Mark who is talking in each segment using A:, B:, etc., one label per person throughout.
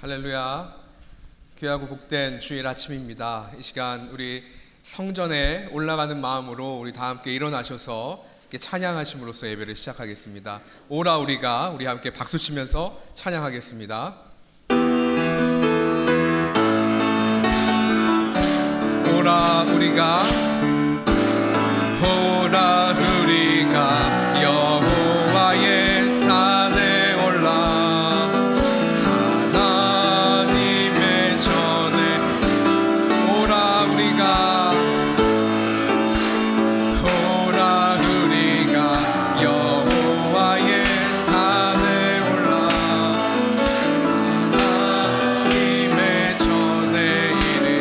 A: 할렐루야. 귀하고 복된 주일 아침입니다. 이 시간 우리 성전에 올라가는 마음으로 우리 다 함께 일어나셔서 찬양하심으로써 예배를 시작하겠습니다. 오라 우리가 우리 함께 박수 치면서 찬양하겠습니다. 오라 우리가 여호와의 산에 올라 하나님의 전에 오라 우리가 여호와의 산에 올라 하나님의 전에 이른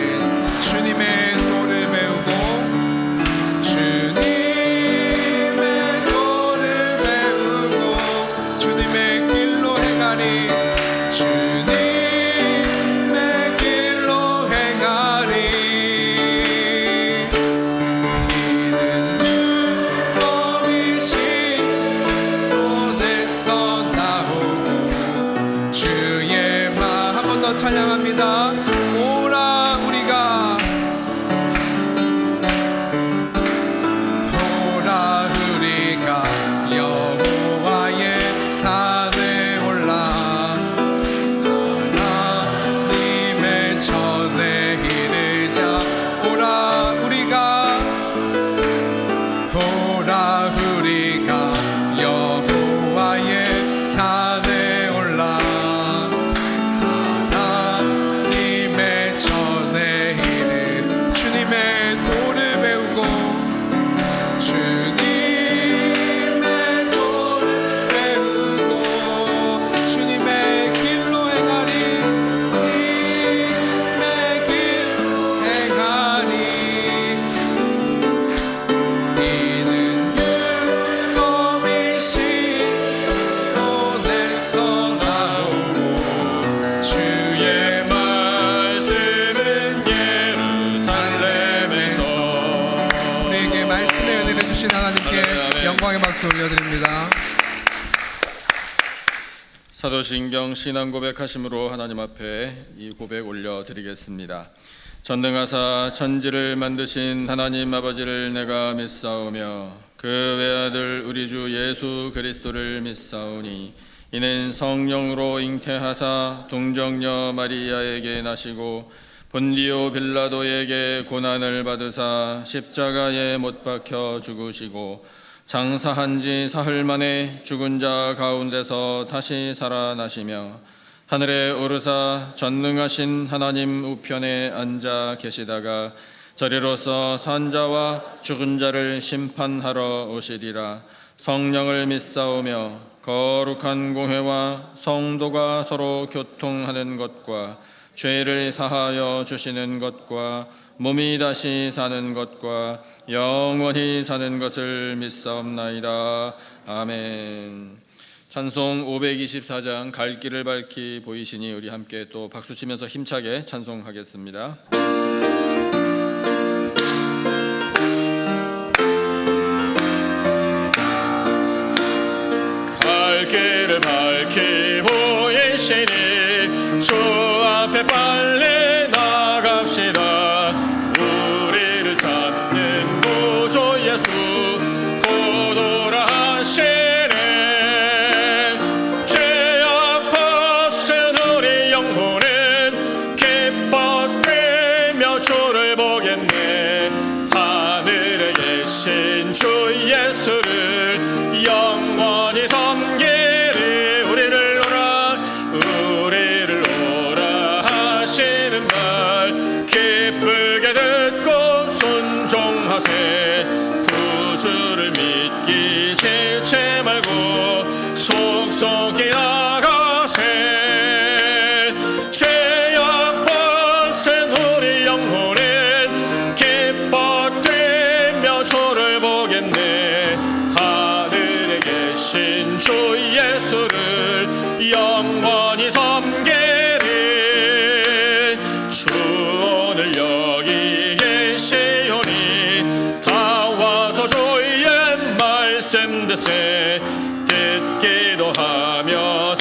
A: 주님의 도를 배우고 주님의 길로 행하리 주님의 길로 행하리 이는 율법이신 곳에서 나오고 주의 말 한 번 더 찬양합니다. 오라 우리가 여호와의 산에 올라 하나님의 전에 이르자 오라 우리가 여호와의 산에 올라 하나님의 전에 이르 주님의 도를 배우고 주님의 길로 행하리 이는 율법이신 곳에서 나오고 주의 말씀은 예루살렘에서 우리에게 말씀의 은혜를 주신 하나님께 영광의 박수 올려드립니다.
B: 사도신경 신앙 고백하심으로 하나님 앞에 이 고백 올려드리겠습니다. 전능하사 천지를 만드신 하나님 아버지를 내가 믿사오며 그 외아들 우리 주 예수 그리스도를 믿사오니 이는 성령으로 잉태하사 동정녀 마리아에게 나시고 본디오 빌라도에게 고난을 받으사 십자가에 못 박혀 죽으시고 장사한 지 사흘 만에 죽은 자 가운데서 다시 살아나시며 하늘에 오르사 전능하신 하나님 우편에 앉아 계시다가 저리로서 산자와 죽은 자를 심판하러 오시리라. 성령을 믿사오며 거룩한 공회와 성도가 서로 교통하는 것과 죄를 사하여 주시는 것과 몸이 다시 사는 것과 영원히 사는 것을 믿사옵나이다. 아멘. 찬송 524장 갈 길을 밝히 보이시니 우리 함께 또 박수치면서 힘차게 찬송하겠습니다. 갈 길을 밝히 보이시니 주 앞에 빨리 나갑시다. 우리를 찾는 구주 예수 곧 오라 하시네. 죄악 벗은 우리 영혼은 기뻐 뛰며 주를 보겠네. 하늘에 계신 주 예수를 영원히 섬기리. 우리를 오라 하시는 말 기쁘게 듣고 순종하세. 구주를 믿기 싫지 말고 속속히 나가세. 죄악 벗은 우리 영혼은 기뻐 뛰며 주를 보겠네. 하늘에 계신 주 예수를 영원히 섬기리. 주 오늘 여기 계시오니 다 와서 주의 말씀 듣세. 듣기도 하며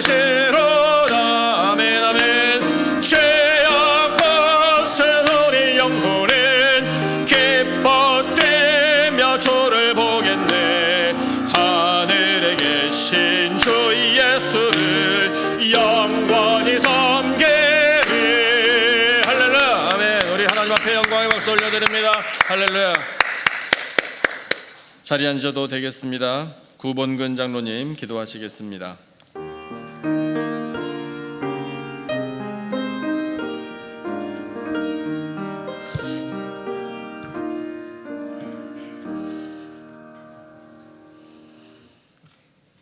B: 계시로다. 아멘 아멘. 죄악 벗은 우리 영혼은 기뻐되며 주를 보겠네. 하늘에 계신 주 예수를 영원히 섬기리. 할렐루야. 아멘. 우리 하나님 앞에 영광의 박수 올려드립니다. 할렐루야. 자리에 앉아도 되겠습니다. 구본근 장로님 기도하시겠습니다.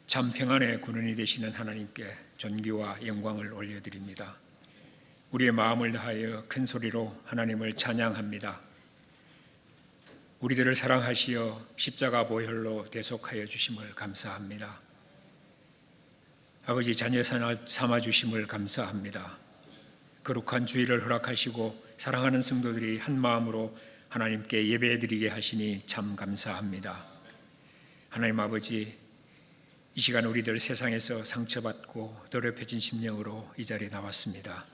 C: 참 평안의 군원이 되시는 하나님께 존귀와 영광을 올려드립니다. 우리의 마음을 다하여 큰 소리로 하나님을 찬양합니다. 우리들을 사랑하시어 십자가 보혈로 대속하여 주심을 감사합니다. 아버지, 자녀 삼아 주심을 감사합니다. 거룩한 주일을 허락하시고 사랑하는 성도들이 한 마음으로 하나님께 예배드리게 하시니 참 감사합니다. 하나님 아버지, 이 시간 우리들 세상에서 상처받고 더럽혀진 심령으로 이 자리에 나왔습니다.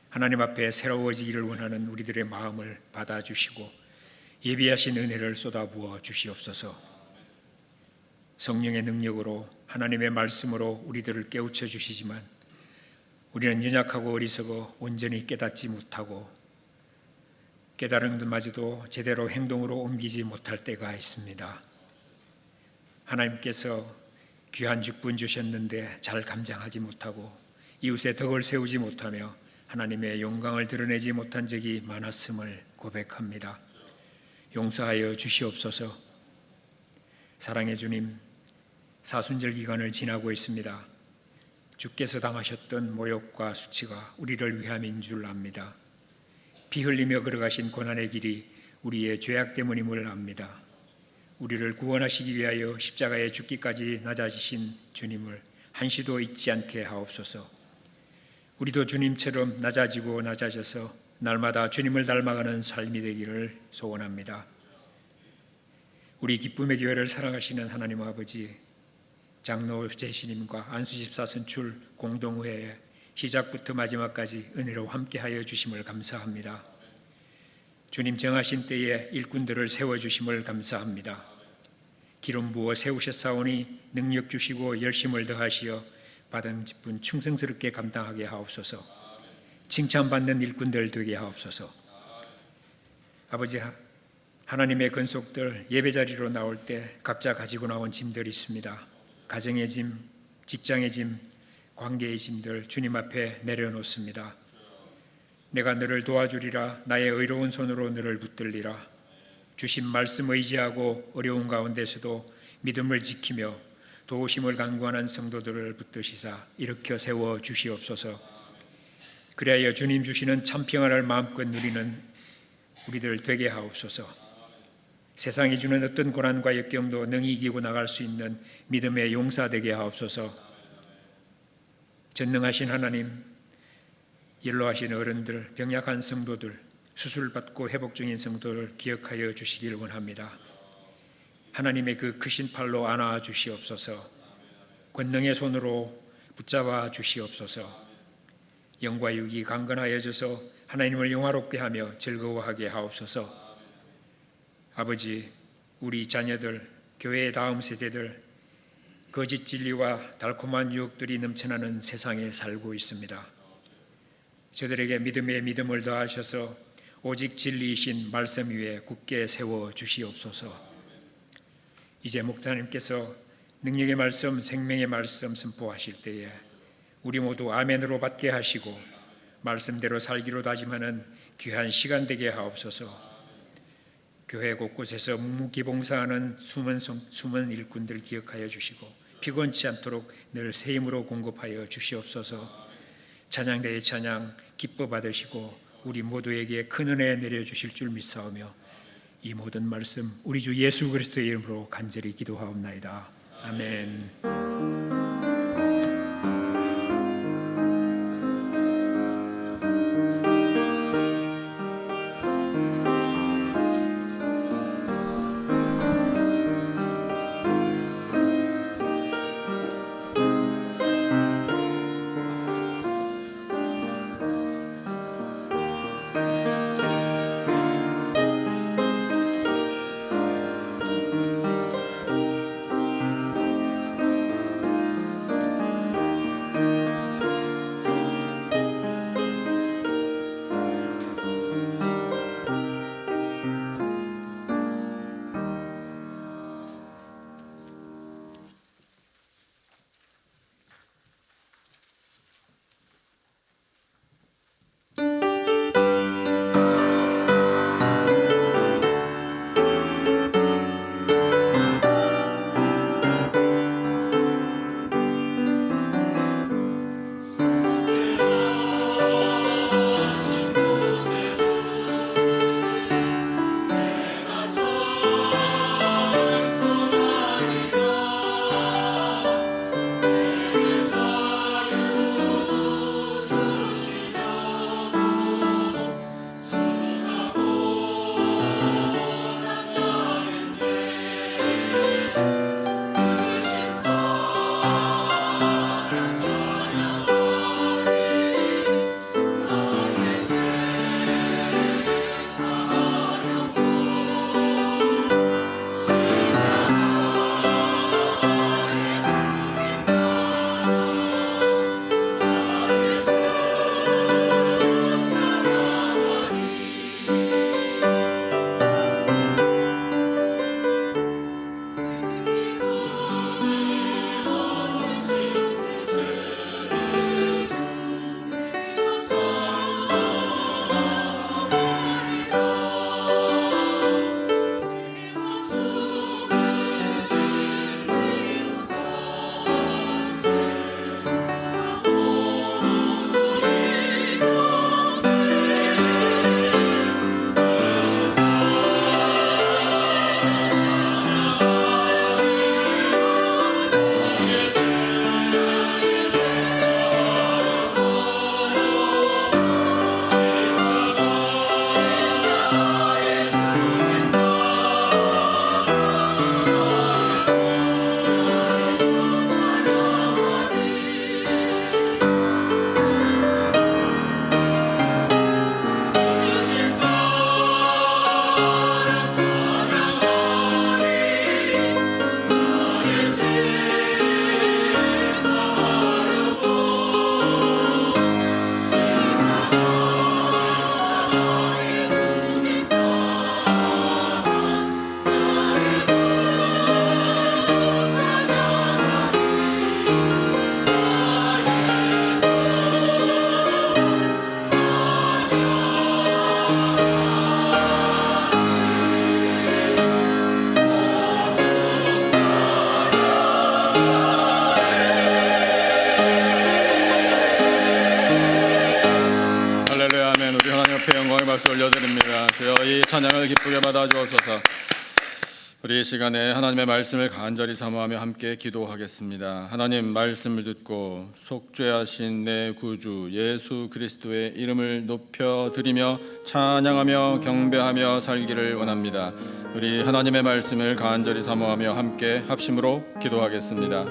C: 하나님 앞에 새로워지기를 원하는 우리들의 마음을 받아주시고 예비하신 은혜를 쏟아부어 주시옵소서. 성령의 능력으로 하나님의 말씀으로 우리들을 깨우쳐 주시지만 우리는 연약하고 어리석어 온전히 깨닫지 못하고 깨달은 것마저도 제대로 행동으로 옮기지 못할 때가 있습니다. 하나님께서 귀한 직분 주셨는데 잘 감당하지 못하고 이웃의 덕을 세우지 못하며 하나님의 영광을 드러내지 못한 적이 많았음을 고백합니다. 용서하여 주시옵소서. 사랑의 주님, 사순절 기간을 지나고 있습니다. 주께서 당하셨던 모욕과 수치가 우리를 위함인 줄 압니다. 피 흘리며 걸어가신 고난의 길이 우리의 죄악 때문임을 압니다. 우리를 구원하시기 위하여 십자가에 죽기까지 낮아지신 주님을 한시도 잊지 않게 하옵소서. 우리도 주님처럼 낮아지고 낮아져서 날마다 주님을 닮아가는 삶이 되기를 소원합니다. 우리 기쁨의 교회를 사랑하시는 하나님 아버지, 장로 제시님과 안수집사 선출 공동회에 시작부터 마지막까지 은혜로 함께하여 주심을 감사합니다. 주님 정하신 때에 일꾼들을 세워주심을 감사합니다. 기름 부어 세우셨사오니 능력 주시고 열심을 더하시어 받은 직분 충성스럽게 감당하게 하옵소서. 칭찬받는 일꾼들 되게 하옵소서. 아버지, 하나님의 건속들 예배자리로 나올 때 각자 가지고 나온 짐들이 있습니다. 가정의 짐, 직장의 짐, 관계의 짐들 주님 앞에 내려놓습니다. 내가 너를 도와주리라. 나의 의로운 손으로 너를 붙들리라. 주신 말씀 의지하고 어려운 가운데서도 믿음을 지키며 도우심을 간구하는 성도들을 붙드시사 일으켜 세워 주시옵소서. 그리하여 주님 주시는 참 평안을 마음껏 누리는 우리들 되게 하옵소서. 세상이 주는 어떤 고난과 역경도 능히 이기고 나갈 수 있는 믿음의 용사 되게 하옵소서. 전능하신 하나님, 연로하신 어른들, 병약한 성도들, 수술받고 회복 중인 성도를 기억하여 주시기를 원합니다. 하나님의 그 크신 팔로 안아 주시옵소서. 권능의 손으로 붙잡아 주시옵소서. 영과 육이 강건하여져서 하나님을 영화롭게 하며 즐거워하게 하옵소서. 아버지, 우리 자녀들, 교회의 다음 세대들, 거짓 진리와 달콤한 유혹들이 넘쳐나는 세상에 살고 있습니다. 저들에게 믿음에 믿음을 더하셔서 오직 진리이신 말씀 위에 굳게 세워 주시옵소서. 이제 목사님께서 능력의 말씀, 생명의 말씀 선포하실 때에 우리 모두 아멘으로 받게 하시고 말씀대로 살기로 다짐하는 귀한 시간 되게 하옵소서. 교회 곳곳에서 묵묵히 봉사하는 숨은 일꾼들 기억하여 주시고 피곤치 않도록 늘 새 힘으로 공급하여 주시옵소서. 찬양대의 찬양 기뻐 받으시고 우리 모두에게 큰 은혜 내려주실 줄 믿사오며 이 모든 말씀 우리 주 예수 그리스도의 이름으로 간절히 기도하옵나이다. 아멘.
B: 올려드립니다. 주여 이 찬양을 기쁘게 받아 주옵소서. 우리 이 시간에 하나님의 말씀을 간절히 사모하며 함께 기도하겠습니다. 하나님 말씀을 듣고 속죄하신 내 구주 예수 그리스도의 이름을 높여드리며 찬양하며 경배하며 살기를 원합니다. 우리 하나님의 말씀을 간절히 사모하며 함께 합심으로 기도하겠습니다.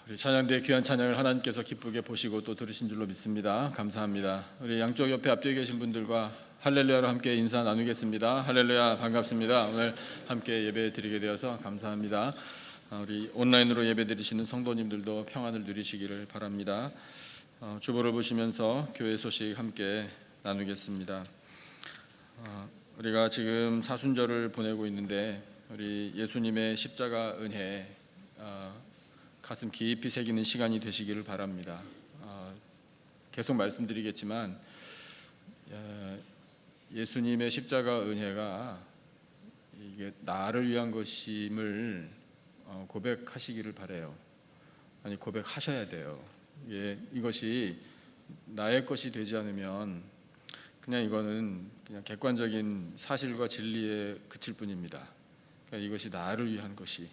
B: 우리 찬양대의 귀한 찬양을 하나님께서 기쁘게 보시고 또 들으신 줄로 믿습니다. 감사합니다. 우리 양쪽 옆에 앞뒤에 계신 분들과 할렐루야로 함께 인사 나누겠습니다. 할렐루야, 반갑습니다. 오늘 함께 예배 드리게 되어서 감사합니다. 우리 온라인으로 예배 드리시는 성도님들도 평안을 누리시기를 바랍니다. 주보를 보시면서 교회 소식 함께 나누겠습니다. 우리가 지금 사순절을 보내고 있는데 우리 예수님의 십자가 은혜 가슴 깊이 새기는 시간이 되시기를 바랍니다. 계속 말씀드리겠지만 예수님의 십자가 은혜가 이게 나를 위한 것임을 고백하시기를 바래요. 아니 고백하셔야 돼요. 이것이 나의 것이 되지 않으면 그냥 이거는 그냥 객관적인 사실과 진리에 그칠 뿐입니다. 그러니까 이것이 나를 위한 것이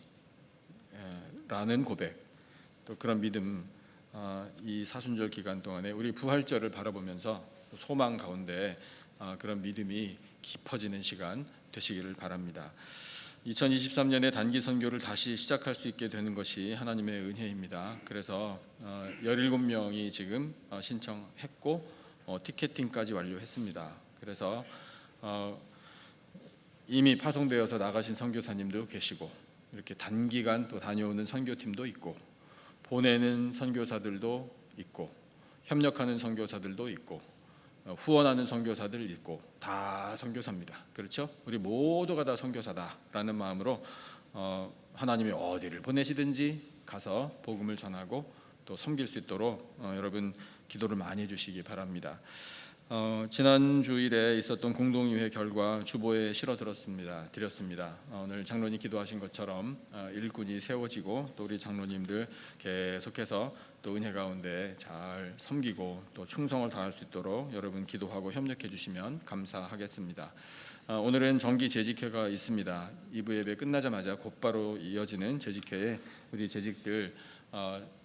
B: 라는 고백, 또 그런 믿음, 이 사순절 기간 동안에 우리 부활절을 바라보면서 소망 가운데 그런 믿음이 깊어지는 시간 되시기를 바랍니다. 2023년에 단기 선교를 다시 시작할 수 있게 되는 것이 하나님의 은혜입니다. 그래서 17명이 지금 신청했고 티켓팅까지 완료했습니다. 그래서 이미 파송되어서 나가신 선교사님도 계시고 이렇게 단기간 또 다녀오는 선교팀도 있고 보내는 선교사들도 있고 협력하는 선교사들도 있고 후원하는 선교사들 있고 다 선교사입니다. 그렇죠? 우리 모두가 다 선교사다라는 마음으로 하나님이 어디를 보내시든지 가서 복음을 전하고 또 섬길 수 있도록 여러분 기도를 많이 해주시기 바랍니다. 지난 주일에 있었던 공동의회 결과 주보에 실어 드렸습니다. 오늘 장로님 기도하신 것처럼 일꾼이 세워지고 또 우리 장로님들 계속해서 또 은혜 가운데 잘 섬기고 또 충성을 다할 수 있도록 여러분 기도하고 협력해 주시면 감사하겠습니다. 오늘은 정기 재직회가 있습니다. 2부 예배 끝나자마자 곧바로 이어지는 재직회에 우리 재직들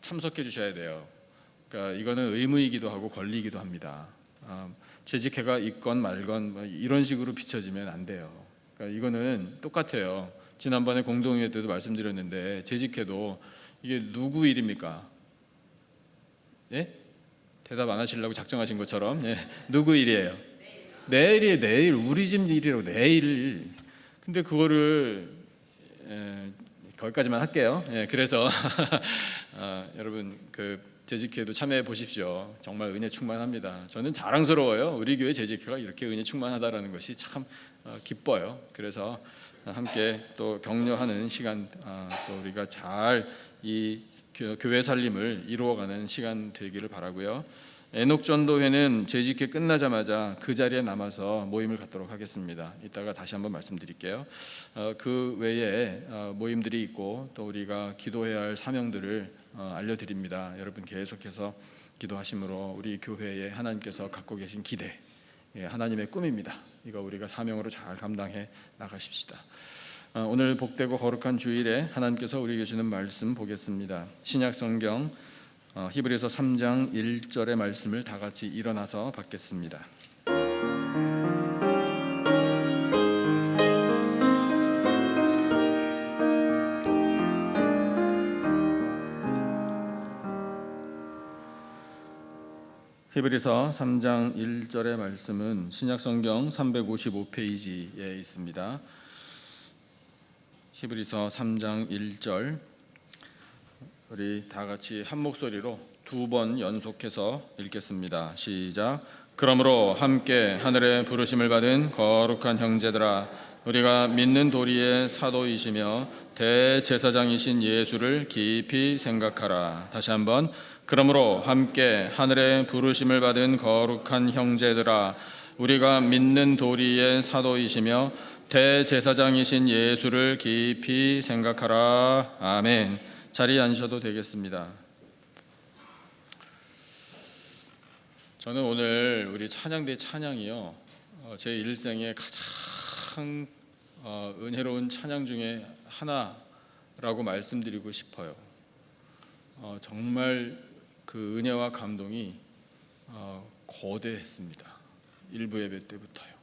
B: 참석해 주셔야 돼요. 그러니까 이거는 의무이기도 하고 권리이기도 합니다. 재직회가 있건 말건 이런 식으로 비춰지면 안 돼요. 그러니까 이거는 똑같아요. 지난번에 공동회의 때도 말씀드렸는데 재직회도 이게 누구 일입니까? 예? 대답 안 하시려고 작정하신 것처럼 누구 일이에요? 내 일이에요. 내일 우리 집 일이라고 내일. 근데 그거를 거기까지만 할게요. 그래서 여러분 재직회도 참여해 보십시오. 정말 은혜 충만합니다. 저는 자랑스러워요. 우리 교회 재직회가 이렇게 은혜 충만하다라는 것이 참 기뻐요. 그래서 함께 또 격려하는 시간, 또 우리가 잘 이 교회 살림을 이루어가는 시간 되기를 바라고요. 애녹전도회는 재직회 끝나자마자 그 자리에 남아서 모임을 갖도록 하겠습니다. 이따가 다시 한번 말씀드릴게요. 그 외에 모임들이 있고 또 우리가 기도해야 할 사명들을 알려드립니다. 여러분 계속해서 기도하심으로 우리 교회에 하나님께서 갖고 계신 기대, 하나님의 꿈입니다. 이거 우리가 사명으로 잘 감당해 나가십시다. 오늘 복되고 거룩한 주일에 하나님께서 우리 주시는 말씀 보겠습니다. 신약성경 히브리서 3장 1절의 말씀을 다 같이 일어나서 받겠습니다. 히브리서 3장 1절의 말씀은 신약성경 355페이지에 있습니다. 히브리서 3장 1절, 우리 다 같이 한 목소리로 2번 연속해서 읽겠습니다. 시작. 그러므로 함께 하늘의 부르심을 받은 거룩한 형제들아, 우리가 믿는 도리의 사도이시며 대제사장이신 예수를 깊이 생각하라. 다시 한번. 그러므로 함께 하늘의 부르심을 받은 거룩한 형제들아, 우리가 믿는 도리의 사도이시며 대제사장이신 예수를 깊이 생각하라. 아멘. 자리에 앉으셔도 되겠습니다. 저는 오늘 우리 찬양대 찬양이요, 제 일생에 가장 은혜로운 찬양 중에 하나라고 말씀드리고 싶어요. 정말 그 은혜와 감동이 거대했습니다. 일부 예배 때부터요.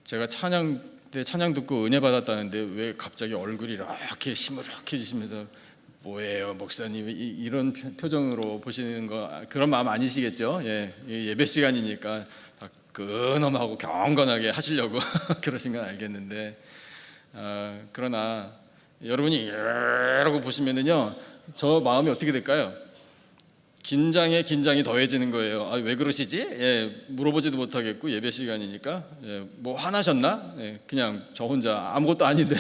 B: 제가 찬양 듣고 은혜 받았다는데 왜 갑자기 얼굴이 이렇게 시무룩해지시면서 뭐예요 목사님 이런 표정으로 보시는 거, 그런 마음 아니시겠죠? 예배 시간이니까 다 근엄하고 경건하게 하시려고 그러신 건 알겠는데, 그러나 여러분이 이러고 보시면은요, 저 마음이 어떻게 될까요? 긴장이 더해지는 거예요. 왜 그러시지? 물어보지도 못하겠고 예배 시간이니까 뭐 화나셨나? 그냥 저 혼자 아무것도 아닌데.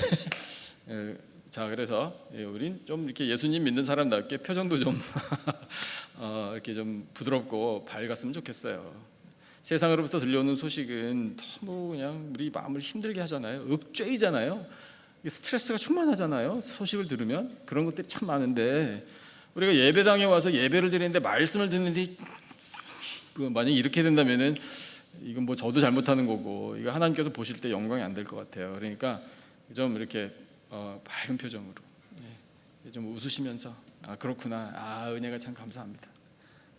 B: 자, 그래서 우린 좀 이렇게 예수님 믿는 사람답게 표정도 좀 이렇게 좀 부드럽고 밝았으면 좋겠어요. 세상으로부터 들려오는 소식은 너무 그냥 우리 마음을 힘들게 하잖아요. 윽죄이잖아요. 스트레스가 충만하잖아요. 소식을 들으면 그런 것들이 참 많은데, 우리가 예배당에 와서 예배를 드리는데 말씀을 듣는데 만약에 이렇게 된다면은 이건 뭐 저도 잘못하는 거고, 이거 하나님께서 보실 때 영광이 안 될 것 같아요. 그러니까 좀 이렇게 밝은 표정으로 좀 웃으시면서 그렇구나, 은혜가 참 감사합니다.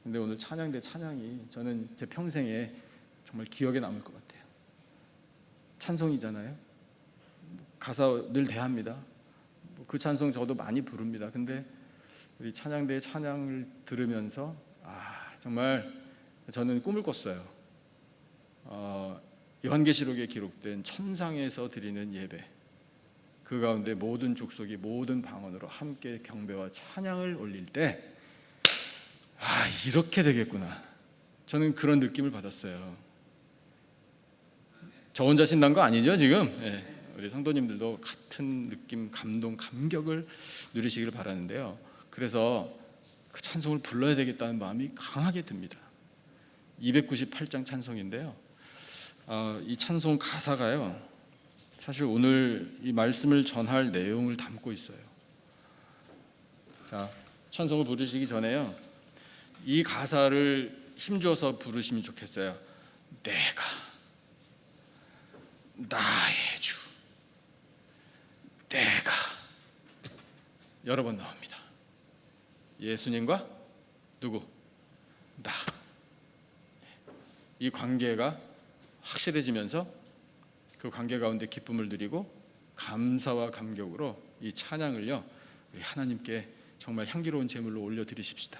B: 근데 오늘 찬양대 찬양이 저는 제 평생에 정말 기억에 남을 것 같아요. 찬송이잖아요. 가사 늘 대합니다. 그 찬송 저도 많이 부릅니다. 근데 우리 찬양대의 찬양을 들으면서 정말 저는 꿈을 꿨어요. 요한계시록에 기록된 천상에서 드리는 예배, 그 가운데 모든 족속이 모든 방언으로 함께 경배와 찬양을 올릴 때 이렇게 되겠구나, 저는 그런 느낌을 받았어요. 저 혼자 신난 거 아니죠 지금? 우리 성도님들도 같은 느낌, 감동, 감격을 누리시길 바라는데요. 그래서 그 찬송을 불러야 되겠다는 마음이 강하게 듭니다. 298장 찬송인데요, 이 찬송 가사가요, 사실 오늘 이 말씀을 전할 내용을 담고 있어요. 자, 찬송을 부르시기 전에요, 이 가사를 힘줘서 부르시면 좋겠어요. 내가 나의 주, 내가, 여러 번 나옵니다. 예수님과 누구? 나. 이 관계가 확실해지면서 그 관계 가운데 기쁨을 누리고 감사와 감격으로 이 찬양을요, 우리 하나님께 정말 향기로운 제물로 올려드리십시다.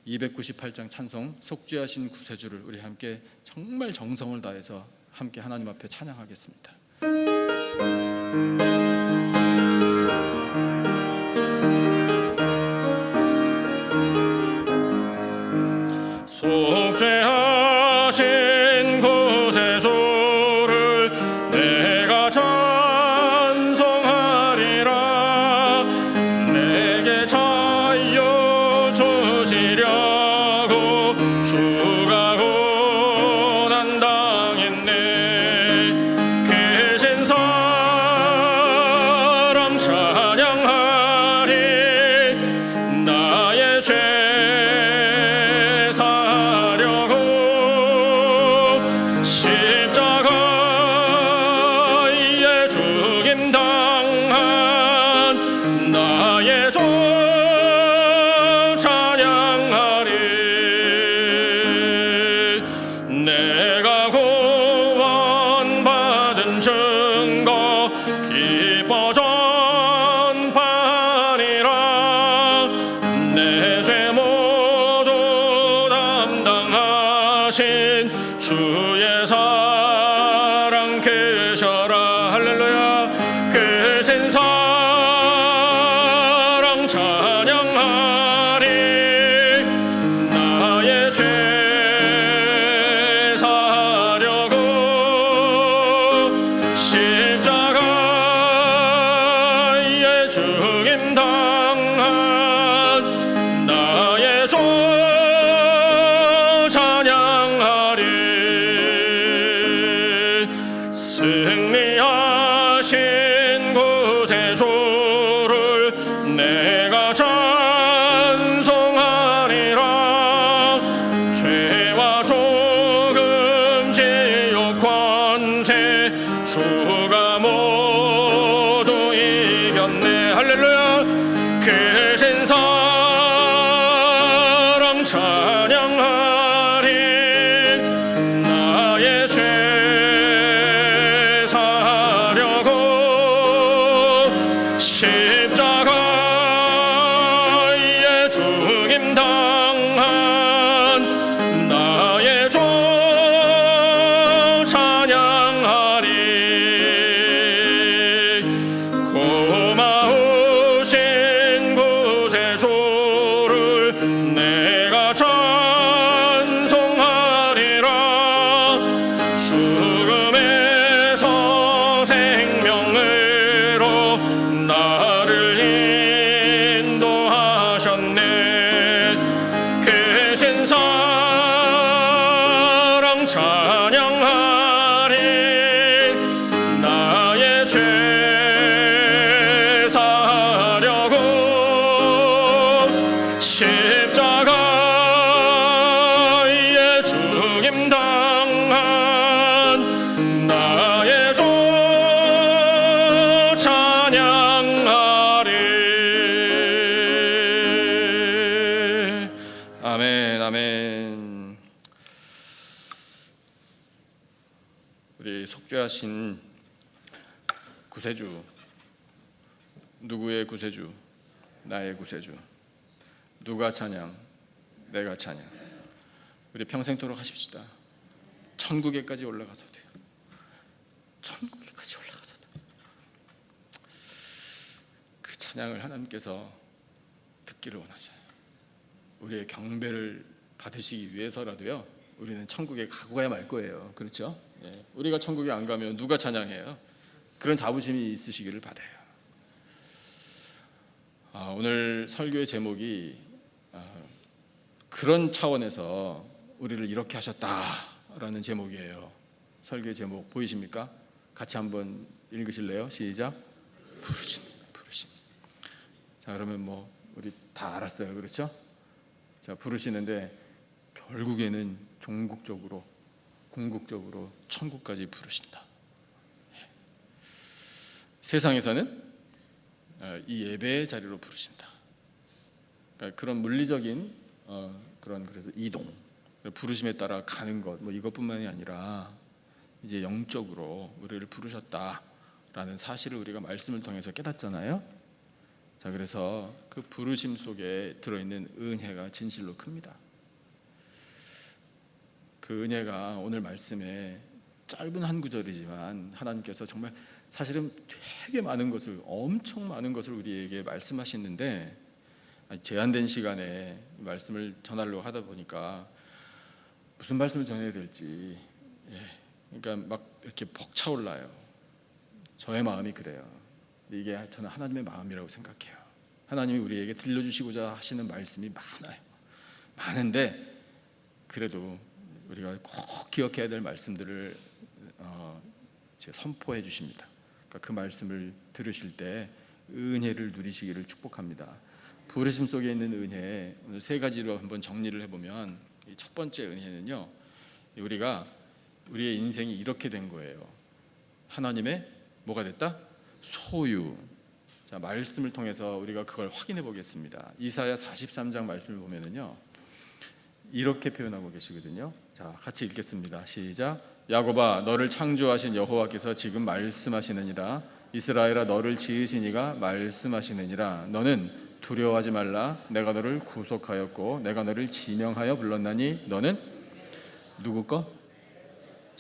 B: 298장 찬송 속죄하신 구세주를 우리 함께 정말 정성을 다해서 함께 하나님 앞에 찬양하겠습니다. 속죄하신 구세주를 내가 찬송하리라. 내게 자유 주시려고 주가 고난 당했네. 그 신사 주의 사랑 크셔라. 할렐루야. 크신 사랑 찬양하리. 나의 죄 사려고 십자가에 죽임 당한 나의 주 찬양하리. 승리하신 구세주를 내가 찬송하리라. 죄와 죽음 지옥 권세 주가 모두 이겼네. 할렐루야. 크신 사랑 찬양하리. 나의 죄 사려고 십자가에 죽임 당한 나의 주 찬양하리. 고마우신 구세주를 내가 찬송하리라. 죽음에서 생명으로 나를 인도하셨네. 크신 사랑 찬양하리. 나의 죄 사려고 십자가에 죽임 당한 나의 주 찬양하리. 아멘, 아멘. 우리 속죄하신 구세주, 누구의 구세주? 나의 구세주. 누가 찬양? 내가 찬양. 우리 평생토록 하십시다. 천국에까지 올라가서도요. 천국에까지 올라가서도 그 찬양을 하나님께서 듣기를 원하셔요. 우리의 경배를 받으시기 위해서라도요, 우리는 천국에 가고 가야 말 거예요. 그렇죠? 예. 우리가 천국에 안 가면 누가 찬양해요? 그런 자부심이 있으시기를 바라요. 오늘 설교의 제목이 그런 차원에서 우리를 이렇게 하셨다라는 제목이에요. 설교의 제목 보이십니까? 같이 한번 읽으실래요? 시작. 부르심. 자, 그러면 뭐 우리 다 알았어요. 그렇죠? 자, 부르시는데 결국에는 궁극적으로 천국까지 부르신다. 세상에서는 이 예배의 자리로 부르신다. 그러니까 그런 물리적인 그래서 이동, 부르심에 따라 가는 것, 뭐 이것뿐만이 아니라 이제 영적으로 우리를 부르셨다라는 사실을 우리가 말씀을 통해서 깨닫잖아요. 자, 그래서 그 부르심 속에 들어있는 은혜가 진실로 큽니다. 그 은혜가 오늘 말씀에 짧은 한 구절이지만 하나님께서 정말 사실은 되게 많은 것을, 엄청 많은 것을 우리에게 말씀하시는데 제한된 시간에 말씀을 전하려고 하다 보니까 무슨 말씀을 전해야 될지, 그러니까 막 이렇게 벅차올라요. 저의 마음이 그래요. 이게 저는 하나님의 마음이라고 생각해요. 하나님이 우리에게 들려주시고자 하시는 말씀이 많은데 그래도 우리가 꼭 기억해야 될 말씀들을 선포해 주십니다. 그러니까 그 말씀을 들으실 때 은혜를 누리시기를 축복합니다. 부르심 속에 있는 은혜, 오늘 세 가지로 한번 정리를 해보면, 첫 번째 은혜는요, 우리가 우리의 인생이 이렇게 된 거예요. 하나님의 뭐가 됐다? 소유. 자, 말씀을 통해서 우리가 그걸 확인해 보겠습니다. 이사야 43장 말씀을 보면은요, 이렇게 표현하고 계시거든요. 자, 같이 읽겠습니다. 시작. 야곱아, 너를 창조하신 여호와께서 지금 말씀하시느니라. 이스라엘아, 너를 지으신 이가 말씀하시느니라. 너는 두려워하지 말라. 내가 너를 구속하였고 내가 너를 지명하여 불렀나니 너는 누구 거?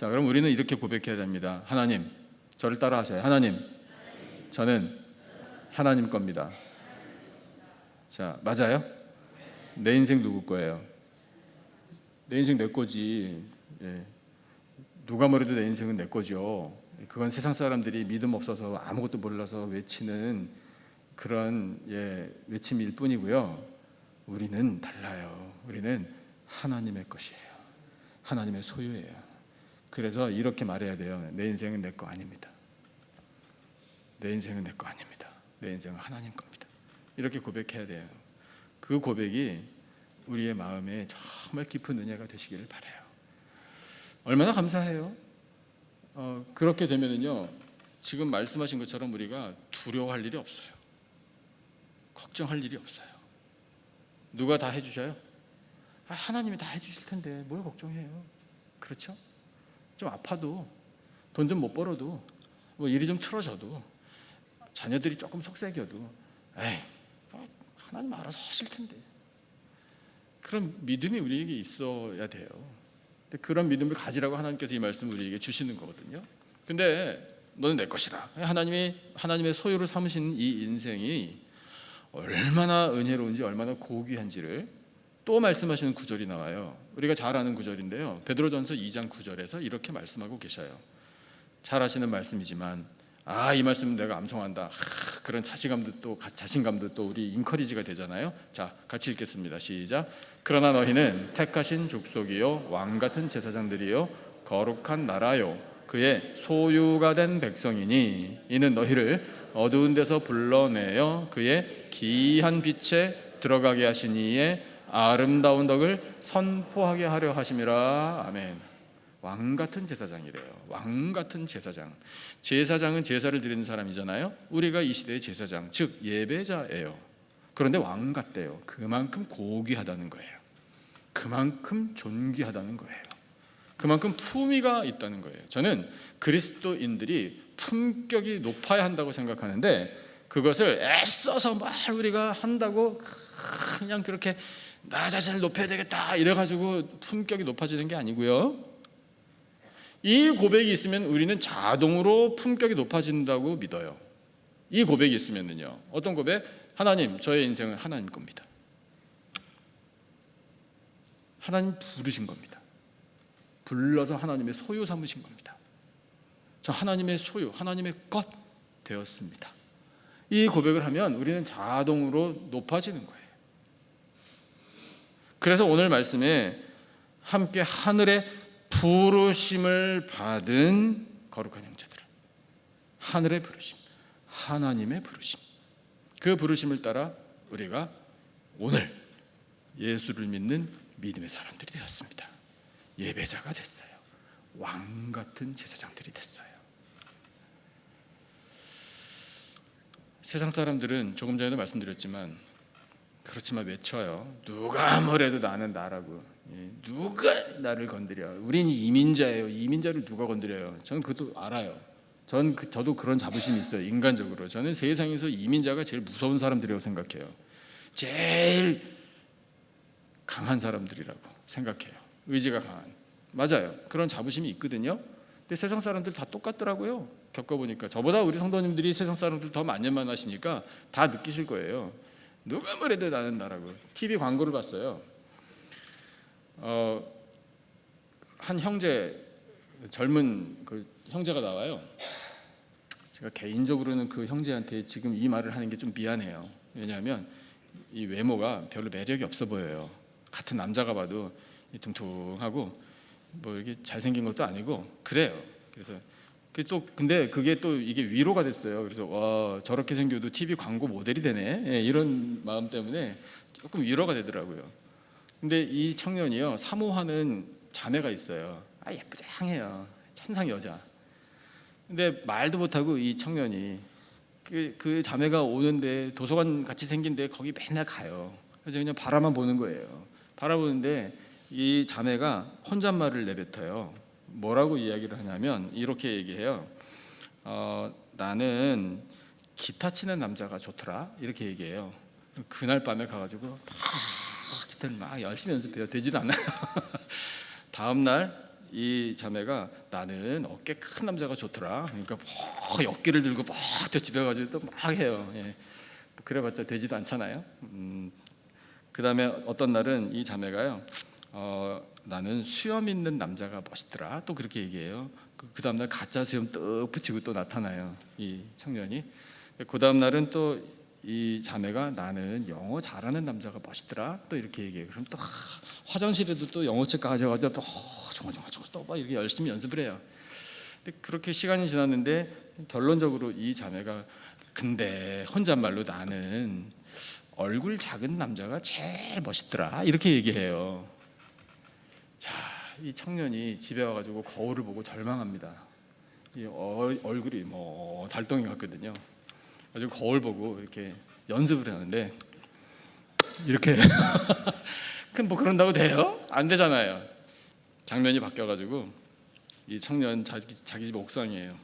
B: 자, 그럼 우리는 이렇게 고백해야 됩니다. 하나님, 저를 따라하셔요. 하나님, 저는 하나님 겁니다. 자, 맞아요? 내 인생 누구 거예요? 내 인생 내 거지. 예. 누가 뭐래도 내 인생은 내 거죠. 그건 세상 사람들이 믿음 없어서 아무것도 몰라서 외치는 그런 외침일 뿐이고요. 우리는 달라요. 우리는 하나님의 것이에요. 하나님의 소유예요. 그래서 이렇게 말해야 돼요. 내 인생은 내 거 아닙니다. 내 인생은 내 거 아닙니다. 내 인생은 하나님 겁니다. 이렇게 고백해야 돼요. 그 고백이 우리의 마음에 정말 깊은 은혜가 되시기를 바라요. 얼마나 감사해요. 그렇게 되면은요, 지금 말씀하신 것처럼 우리가 두려워할 일이 없어요. 걱정할 일이 없어요. 누가 다 해주셔요? 하나님이 다 해주실 텐데 뭘 걱정해요? 그렇죠? 좀 아파도, 돈 좀 못 벌어도, 뭐 일이 좀 틀어져도, 자녀들이 조금 속삭여도, 하나님 알아서 하실 텐데. 그런 믿음이 우리에게 있어야 돼요. 근데 그런 믿음을 가지라고 하나님께서 이 말씀을 우리에게 주시는 거거든요. 근데 너는 내 것이라. 하나님의 소유를 삼으신 이 인생이 얼마나 은혜로운지, 얼마나 고귀한지를 또 말씀하시는 구절이 나와요. 우리가 잘 아는 구절인데요. 베드로전서 2장 9절에서 이렇게 말씀하고 계셔요. 잘 아시는 말씀이지만 이 말씀 내가 암송한다. 그런 자신감도 또 우리 인커리지가 되잖아요. 자, 같이 읽겠습니다. 시작. 그러나 너희는 택하신 족속이요 왕같은 제사장들이요 거룩한 나라요 그의 소유가 된 백성이니 이는 너희를 어두운 데서 불러내어 그의 귀한 빛에 들어가게 하신 이의 아름다운 덕을 선포하게 하려 하심이라. 아멘. 왕같은 제사장이래요. 왕같은 제사장. 제사장은 제사를 드리는 사람이잖아요. 우리가 이 시대의 제사장, 즉 예배자예요. 그런데 왕 같대요. 그만큼 고귀하다는 거예요. 그만큼 존귀하다는 거예요. 그만큼 품위가 있다는 거예요. 저는 그리스도인들이 품격이 높아야 한다고 생각하는데 그것을 애써서 막 우리가 한다고 그냥 그렇게 나 자신을 높여야 되겠다 이래가지고 품격이 높아지는 게 아니고요. 이 고백이 있으면 우리는 자동으로 품격이 높아진다고 믿어요. 이 고백이 있으면요. 어떤 고백? 하나님, 저의 인생은 하나님 겁니다. 하나님 부르신 겁니다. 불러서 하나님의 소유 삼으신 겁니다. 저 하나님의 소유, 하나님의 것 되었습니다. 이 고백을 하면 우리는 자동으로 높아지는 거예요. 그래서 오늘 말씀에 함께 하늘의 부르심을 받은 거룩한 형제들은 하늘의 부르심, 하나님의 부르심, 그 부르심을 따라 우리가 오늘 예수를 믿는 믿음의 사람들이 되었습니다. 예배자가 됐어요. 왕 같은 제사장들이 됐어요. 세상 사람들은 조금 전에도 말씀드렸지만 그렇지만 외쳐요. 누가 뭐래도 나는 나라고. 누가 나를 건드려. 우린 이민자예요. 이민자를 누가 건드려요. 저는 그것도 알아요. 저도 그런 자부심이 있어요. 인간적으로. 저는 세상에서 이민자가 제일 무서운 사람들이라고 생각해요. 제일 강한 사람들이라고 생각해요. 의지가 강한. 맞아요. 그런 자부심이 있거든요. 근데 세상 사람들 다 똑같더라고요. 겪어보니까. 저보다 우리 성도님들이 세상 사람들 더 만나시니까 다 느끼실 거예요. 누가 뭐래도 나는 나라고. TV 광고를 봤어요. 한 형제, 젊은 그 형제가 나와요. 제가 개인적으로는 그 형제한테 지금 이 말을 하는 게 좀 미안해요. 왜냐하면 이 외모가 별로 매력이 없어 보여요. 같은 남자가 봐도 둥둥하고 뭐 이렇게 잘생긴 것도 아니고 그래요. 그래서 근데 그게 또 이게 위로가 됐어요. 그래서 와, 저렇게 생겨도 TV 광고 모델이 되네. 이런 마음 때문에 조금 위로가 되더라고요. 근데 이 청년이요, 사모하는 자매가 있어요. 예쁘장해요. 천상 여자. 근데 말도 못하고 이 청년이 그 자매가 오는데 도서관 같이 생긴데 거기 맨날 가요. 그래서 그냥 바라만 보는 거예요. 바라보는데 이 자매가 혼잣말을 내뱉어요. 뭐라고 이야기를 하냐면 이렇게 얘기해요. 나는 기타 치는 남자가 좋더라. 이렇게 얘기해요. 그날 밤에 가가지고 막 기타를 막 열심히 연습해요. 되지도 않아요. 다음 날 이 자매가 나는 어깨 큰 남자가 좋더라. 그러니까 막 어깨를 들고 막 뒷집어가지고 또 막 해요. 예. 그래봤자 되지도 않잖아요. 그 다음에 어떤 날은 이 자매가요, 나는 수염 있는 남자가 멋있더라. 또 그렇게 얘기해요. 그 다음 날 가짜 수염 떡 붙이고 또 나타나요, 이 청년이. 그 다음 날은 또 이 자매가 나는 영어 잘하는 남자가 멋있더라. 또 이렇게 얘기해요. 그럼 또 화장실에도 또 영어책 가져가지고 또 또 막 이렇게 열심히 연습을 해요. 근데 그렇게 시간이 지났는데 결론적으로 이 자매가 근데 혼잣말로 나는 얼굴 작은 남자가 제일 멋있더라. 이렇게 얘기해요. 자, 이 청년이 집에 와가지고 거울을 보고 절망합니다. 이 얼굴이 뭐 달덩이 같거든요. 아주 거울 보고 이렇게 연습을 하는데 이렇게 큰 뭐 그런다고 돼요? 안 되잖아요. 장면이 바뀌어가지고 이 청년 자기 집 옥상이에요.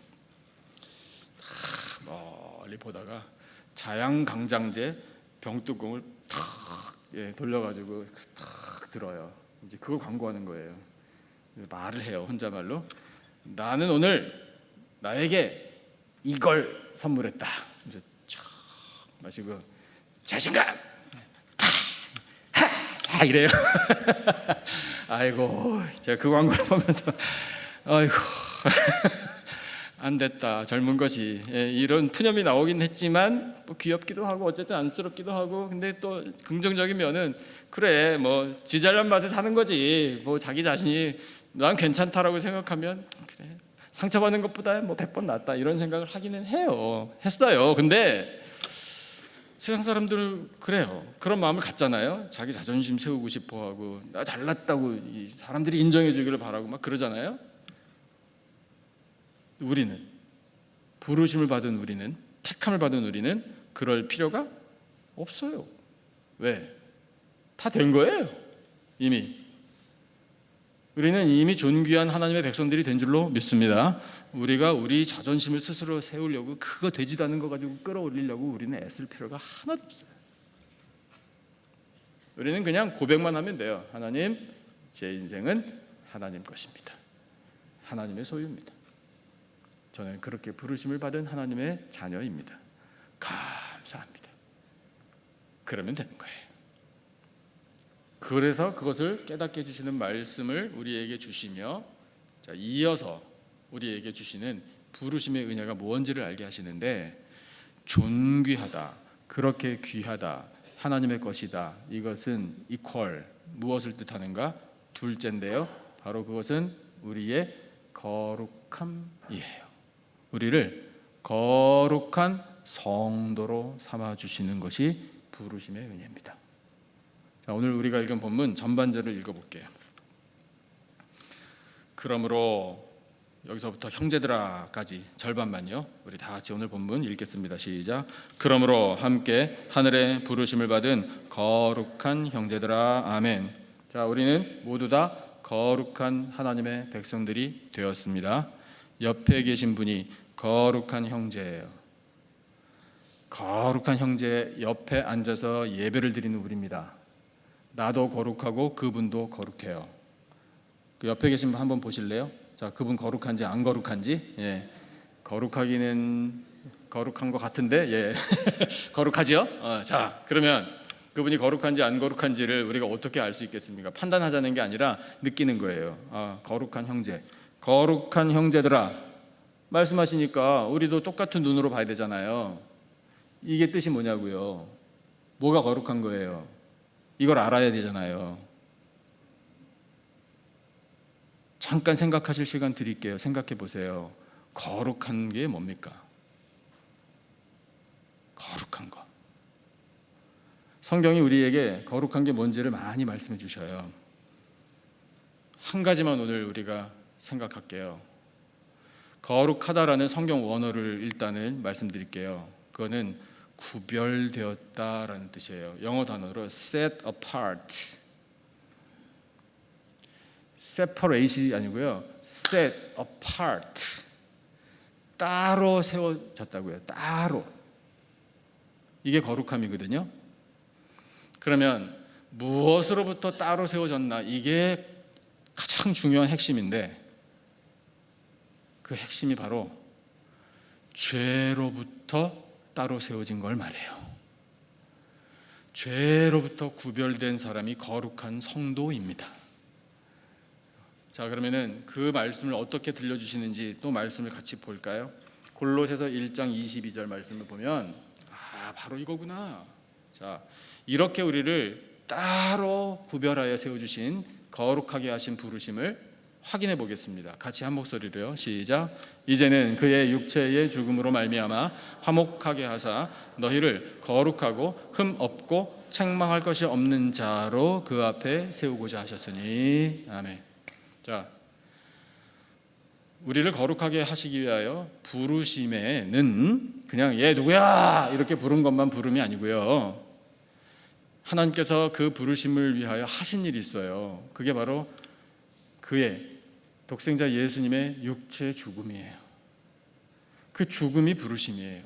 B: 멀리 보다가 자양강장제 병뚜껑을 탁 돌려가지고 탁 들어요. 이제 그걸 광고하는 거예요. 말을 해요, 혼자말로. 나는 오늘 나에게 이걸 선물했다. 이제 촥 마시고 자신감 이래요. 아이고, 제가 그 광고를 보면서 아이고 안 됐다. 젊은 것이 이런 푸념이 나오긴 했지만 뭐 귀엽기도 하고 어쨌든 안쓰럽기도 하고, 근데 또 긍정적인 면은 그래 뭐 지 잘난 맛에 사는 거지. 뭐 자기 자신이 난 괜찮다라고 생각하면 그래 상처받는 것보다 뭐 100번 낫다 이런 생각을 하기는 했어요. 근데 세상 사람들 그래요. 그런 마음을 갖잖아요. 자기 자존심 세우고 싶어하고 나 잘났다고 이 사람들이 인정해 주기를 바라고 막 그러잖아요. 우리는 부르심을 받은 우리는, 택함을 받은 우리는 그럴 필요가 없어요. 왜? 다 된 거예요. 이미 우리는 이미 존귀한 하나님의 백성들이 된 줄로 믿습니다. 우리가 우리 자존심을 스스로 세우려고 그거 되지도 않은 거 가지고 끌어올리려고 우리는 애쓸 필요가 하나도 없어요. 우리는 그냥 고백만 하면 돼요. 하나님, 제 인생은 하나님 것입니다. 하나님의 소유입니다. 저는 그렇게 부르심을 받은 하나님의 자녀입니다. 감사합니다. 그러면 되는 거예요. 그래서 그것을 깨닫게 해주시는 말씀을 우리에게 주시며, 자, 이어서 우리에게 주시는 부르심의 은혜가 무엇인지를 알게 하시는데, 존귀하다, 그렇게 귀하다, 하나님의 것이다, 이것은 이퀄 무엇을 뜻하는가? 둘째인데요, 바로 그것은 우리의 거룩함이에요. 우리를 거룩한 성도로 삼아주시는 것이 부르심의 은혜입니다. 자, 오늘 우리가 읽은 본문 전반절을 읽어볼게요. 그러므로 여기서부터 형제들아까지 절반만요. 우리 다 같이 오늘 본문 읽겠습니다. 시작. 그러므로 함께 하늘의 부르심을 받은 거룩한 형제들아. 아멘. 자, 우리는 모두 다 거룩한 하나님의 백성들이 되었습니다. 옆에 계신 분이 거룩한 형제예요. 거룩한 형제 옆에 앉아서 예배를 드리는 우리입니다. 나도 거룩하고 그분도 거룩해요. 그 옆에 계신 분 한번 보실래요? 자, 그분 거룩한지 안 거룩한지? 예. 거룩하기는 거룩한 것 같은데, 예. 거룩하죠? 자, 그러면 그분이 거룩한지 안 거룩한지를 우리가 어떻게 알 수 있겠습니까? 판단하자는 게 아니라 느끼는 거예요. 거룩한 형제, 거룩한 형제들아. 말씀하시니까 우리도 똑같은 눈으로 봐야 되잖아요. 이게 뜻이 뭐냐고요? 뭐가 거룩한 거예요? 이걸 알아야 되잖아요. 잠깐 생각하실 시간 드릴게요. 생각해 보세요. 거룩한 게 뭡니까? 거룩한 거. 성경이 우리에게 거룩한 게 뭔지를 많이 말씀해 주셔요. 한 가지만 오늘 우리가 생각할게요. 거룩하다라는 성경 원어를 일단은 말씀드릴게요. 그거는 구별되었다라는 뜻이에요. 영어 단어로 set apart. separate이 아니고요. set apart. 따로 세워졌다고요. 따로. 이게 거룩함이거든요. 그러면 무엇으로부터 따로 세워졌나? 이게 가장 중요한 핵심인데 그 핵심이 바로 죄로부터 따로 세워진 걸 말해요. 죄로부터 구별된 사람이 거룩한 성도입니다. 자, 그러면은 그 말씀을 어떻게 들려주시는지 또 말씀을 같이 볼까요? 골로새서 1장 22절 말씀을 보면 바로 이거구나. 자, 이렇게 우리를 따로 구별하여 세워주신 거룩하게 하신 부르심을 확인해 보겠습니다. 같이 한 목소리로요. 시작. 이제는 그의 육체의 죽음으로 말미암아 화목하게 하사 너희를 거룩하고 흠 없고 책망할 것이 없는 자로 그 앞에 세우고자 하셨으니. 아멘. 자, 우리를 거룩하게 하시기 위하여 부르심에는 그냥 얘 누구야 이렇게 부른 것만 부름이 아니고요. 하나님께서 그 부르심을 위하여 하신 일이 있어요. 그게 바로 그의 독생자 예수님의 육체의 죽음이에요. 그 죽음이 부르심이에요.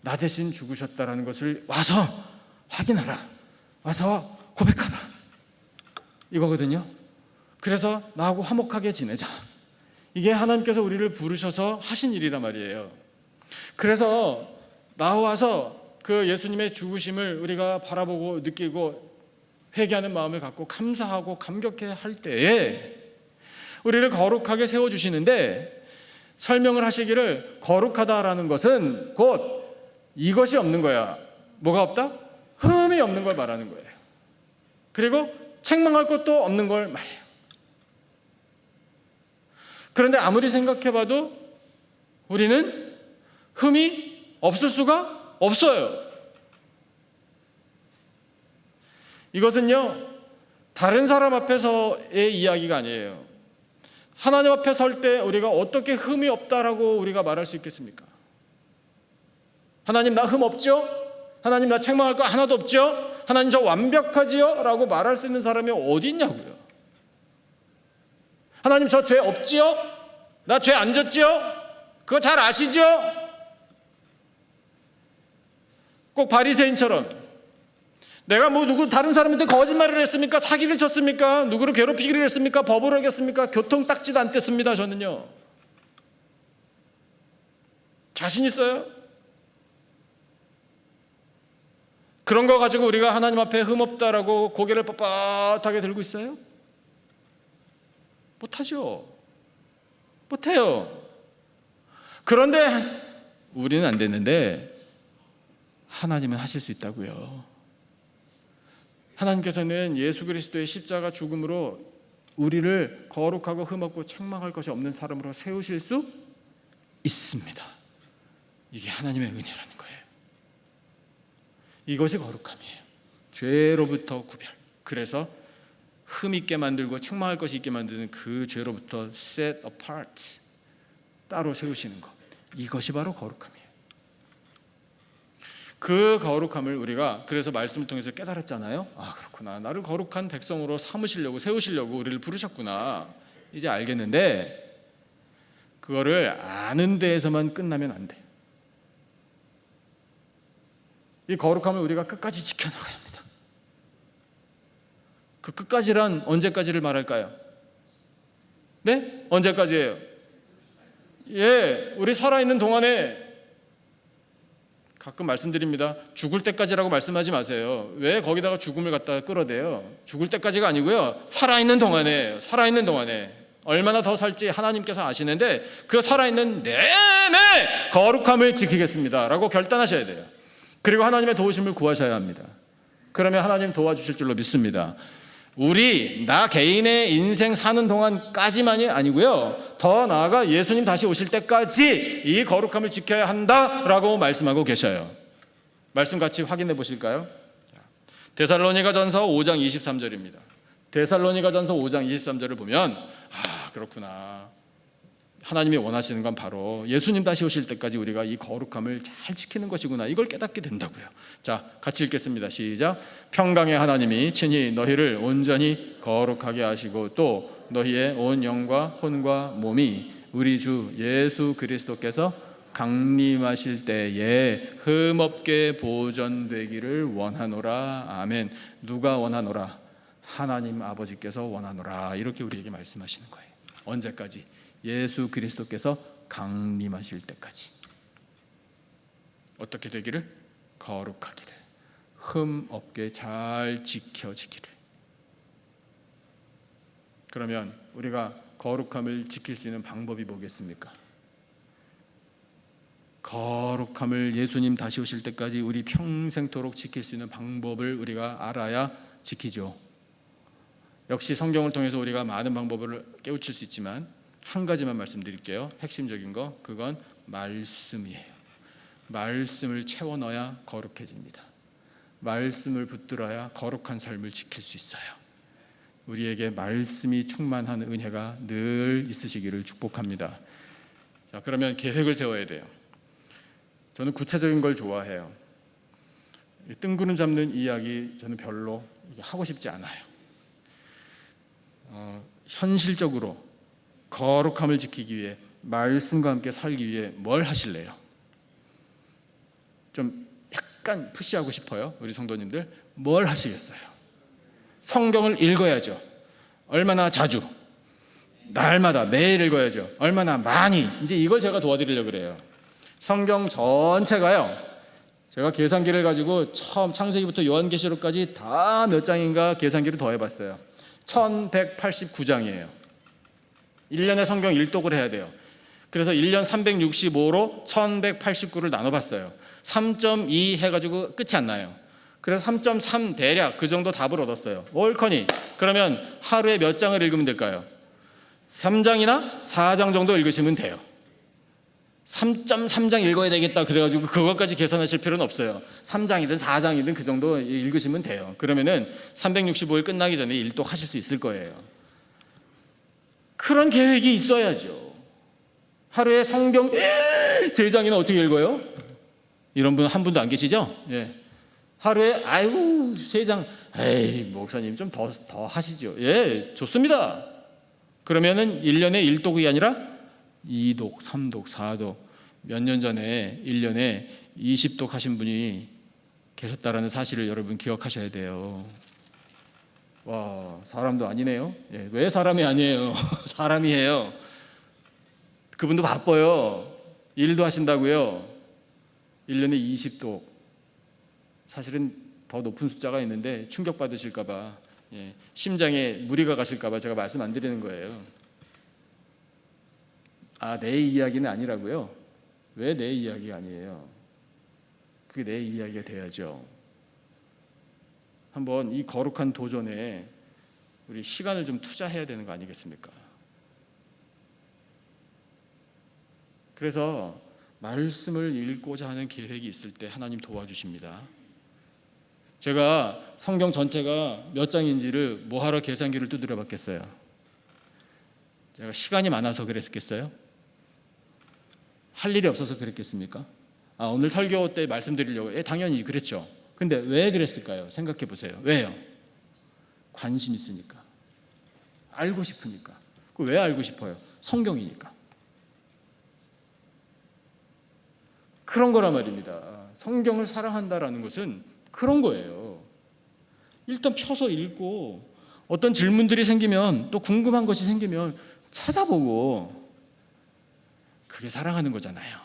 B: 나 대신 죽으셨다라는 것을 와서 확인하라, 와서 고백하라, 이거거든요. 그래서 나하고 화목하게 지내자. 이게 하나님께서 우리를 부르셔서 하신 일이란 말이에요. 그래서 나와서 그 예수님의 죽으심을 우리가 바라보고 느끼고 회개하는 마음을 갖고 감사하고 감격해 할 때에 우리를 거룩하게 세워주시는데, 설명을 하시기를 거룩하다라는 것은 곧 이것이 없는 거야. 뭐가 없다? 흠이 없는 걸 말하는 거예요. 그리고 책망할 것도 없는 걸 말해요. 그런데 아무리 생각해봐도 우리는 흠이 없을 수가 없어요. 이것은요, 다른 사람 앞에서의 이야기가 아니에요. 하나님 앞에 설 때 우리가 어떻게 흠이 없다라고 우리가 말할 수 있겠습니까? 하나님 나 흠 없죠? 하나님 나 책망할 거 하나도 없죠? 하나님 저 완벽하지요? 라고 말할 수 있는 사람이 어디 있냐고요. 하나님 저 죄 없지요? 나 죄 안 졌지요? 그거 잘 아시죠? 꼭 바리새인처럼 내가 뭐 누구 다른 사람한테 거짓말을 했습니까? 사기를 쳤습니까? 누구를 괴롭히기를 했습니까? 법을 어겼습니까? 교통 딱지도 안 뗐습니다. 저는요. 자신 있어요? 그런 거 가지고 우리가 하나님 앞에 흠없다라고 고개를 뻣뻣하게 들고 있어요? 못하죠. 못해요. 그런데 우리는 안 됐는데 하나님은 하실 수 있다고요. 하나님께서는 예수 그리스도의 십자가 죽음으로 우리를 거룩하고 흠없고 책망할 것이 없는 사람으로 세우실 수 있습니다. 이게 하나님의 은혜라는 거예요. 이것이 거룩함이에요. 죄로부터 구별. 그래서 흠 있게 만들고 책망할 것이 있게 만드는 그 죄로부터 set apart, 따로 세우시는 것. 이것이 바로 거룩함이에요. 그 거룩함을 우리가 그래서 말씀을 통해서 깨달았잖아요. 아, 그렇구나. 나를 거룩한 백성으로 삼으시려고 세우시려고 우리를 부르셨구나. 이제 알겠는데 그거를 아는 데에서만 끝나면 안 돼. 이 거룩함을 우리가 끝까지 지켜나가야 합니다. 그 끝까지란 언제까지를 말할까요? 네? 언제까지예요? 예, 우리 살아있는 동안에. 가끔 말씀드립니다. 죽을 때까지라고 말씀하지 마세요. 왜 거기다가 죽음을 갖다가 끌어대요? 죽을 때까지가 아니고요. 살아있는 동안에, 살아있는 동안에 얼마나 더 살지 하나님께서 아시는데 그 살아있는 내내 거룩함을 지키겠습니다 라고 결단하셔야 돼요. 그리고 하나님의 도우심을 구하셔야 합니다. 그러면 하나님 도와주실 줄로 믿습니다. 나 개인의 인생 사는 동안까지만이 아니고요, 더 나아가 예수님 다시 오실 때까지 이 거룩함을 지켜야 한다라고 말씀하고 계셔요. 말씀 같이 확인해 보실까요? 데살로니가전서 5장 23절입니다. 데살로니가전서 5장 23절을 보면 그렇구나. 하나님이 원하시는 건 바로 예수님 다시 오실 때까지 우리가 이 거룩함을 잘 지키는 것이구나. 이걸 깨닫게 된다고요. 자, 같이 읽겠습니다. 시작. 평강의 하나님이 친히 너희를 온전히 거룩하게 하시고 또 너희의 온 영과 혼과 몸이 우리 주 예수 그리스도께서 강림하실 때에 흠없게 보존되기를 원하노라. 아멘. 누가 원하노라? 하나님 아버지께서 원하노라. 이렇게 우리에게 말씀하시는 거예요. 언제까지? 예수 그리스도께서 강림하실 때까지. 어떻게 되기를? 거룩하기를, 흠 없게 잘 지켜지기를. 그러면 우리가 거룩함을 지킬 수 있는 방법이 뭐겠습니까? 거룩함을 예수님 다시 오실 때까지 우리 평생토록 지킬 수 있는 방법을 우리가 알아야 지키죠. 역시 성경을 통해서 우리가 많은 방법을 깨우칠 수 있지만 한 가지만 말씀드릴게요. 핵심적인 거, 그건 말씀이에요. 말씀을 채워 넣어야 거룩해집니다. 말씀을 붙들어야 거룩한 삶을 지킬 수 있어요. 우리에게 말씀이 충만한 은혜가 늘 있으시기를 축복합니다. 자, 그러면 계획을 세워야 돼요. 저는 구체적인 걸 좋아해요. 뜬구름 잡는 이야기 저는 별로 하고 싶지 않아요. 현실적으로 거룩함을 지키기 위해, 말씀과 함께 살기 위해 뭘 하실래요? 좀 약간 푸시하고 싶어요. 우리 성도님들 뭘 하시겠어요? 성경을 읽어야죠. 얼마나 자주? 날마다 매일 읽어야죠. 얼마나 많이? 이제 이걸 제가 도와드리려고 그래요. 성경 전체가요, 제가 계산기를 가지고 처음 창세기부터 요한계시록까지 다 몇 장인가 계산기를 더해봤어요. 1189장이에요. 1년에 성경 1독을 해야 돼요. 그래서 1년 365로 1189를 나눠봤어요. 3.2 해가지고 끝이 안 나요. 그래서 3.3 대략 그 정도 답을 얻었어요. 월커니, 그러면 하루에 몇 장을 읽으면 될까요? 3장이나 4장 정도 읽으시면 돼요. 3.3장 읽어야 되겠다 그래가지고 그것까지 계산하실 필요는 없어요. 3장이든 4장이든 그 정도 읽으시면 돼요. 그러면은 365일 끝나기 전에 일독 하실 수 있을 거예요. 그런 계획이 있어야죠. 하루에 성경 3장이나 어떻게 읽어요? 이런 분 한 분도 안 계시죠? 예. 하루에 3장, 에이 목사님 좀 더 하시죠. 예, 좋습니다. 그러면은 1년에 1독이 아니라 2독, 3독, 4독, 몇 년 전에 1년에 20독 하신 분이 계셨다라는 사실을 여러분 기억하셔야 돼요. 와, 사람도 아니네요. 예, 왜 사람이 아니에요? 사람이에요. 그분도 바빠요. 일도 하신다고요. 1년에 20독. 사실은 더 높은 숫자가 있는데 충격받으실까 봐, 예, 심장에 무리가 가실까 봐 제가 말씀 안 드리는 거예요. 내 이야기는 아니라고요? 왜 내 이야기가 아니에요? 그게 내 이야기가 돼야죠. 한번 이 거룩한 도전에 우리 시간을 좀 투자해야 되는 거 아니겠습니까? 그래서 말씀을 읽고자 하는 계획이 있을 때 하나님 도와주십니다. 제가 성경 전체가 몇 장인지를 뭐하러 계산기를 두드려 봤겠어요? 제가 시간이 많아서 그랬겠어요? 할 일이 없어서 그랬겠습니까? 오늘 설교 때 말씀드리려고, 당연히 그랬죠. 근데 왜 그랬을까요? 생각해 보세요. 왜요? 관심 있으니까, 알고 싶으니까. 왜 알고 싶어요? 성경이니까. 그런 거란 말입니다. 성경을 사랑한다라는 것은 그런 거예요. 일단 펴서 읽고, 어떤 질문들이 생기면, 또 궁금한 것이 생기면 찾아보고, 그게 사랑하는 거잖아요.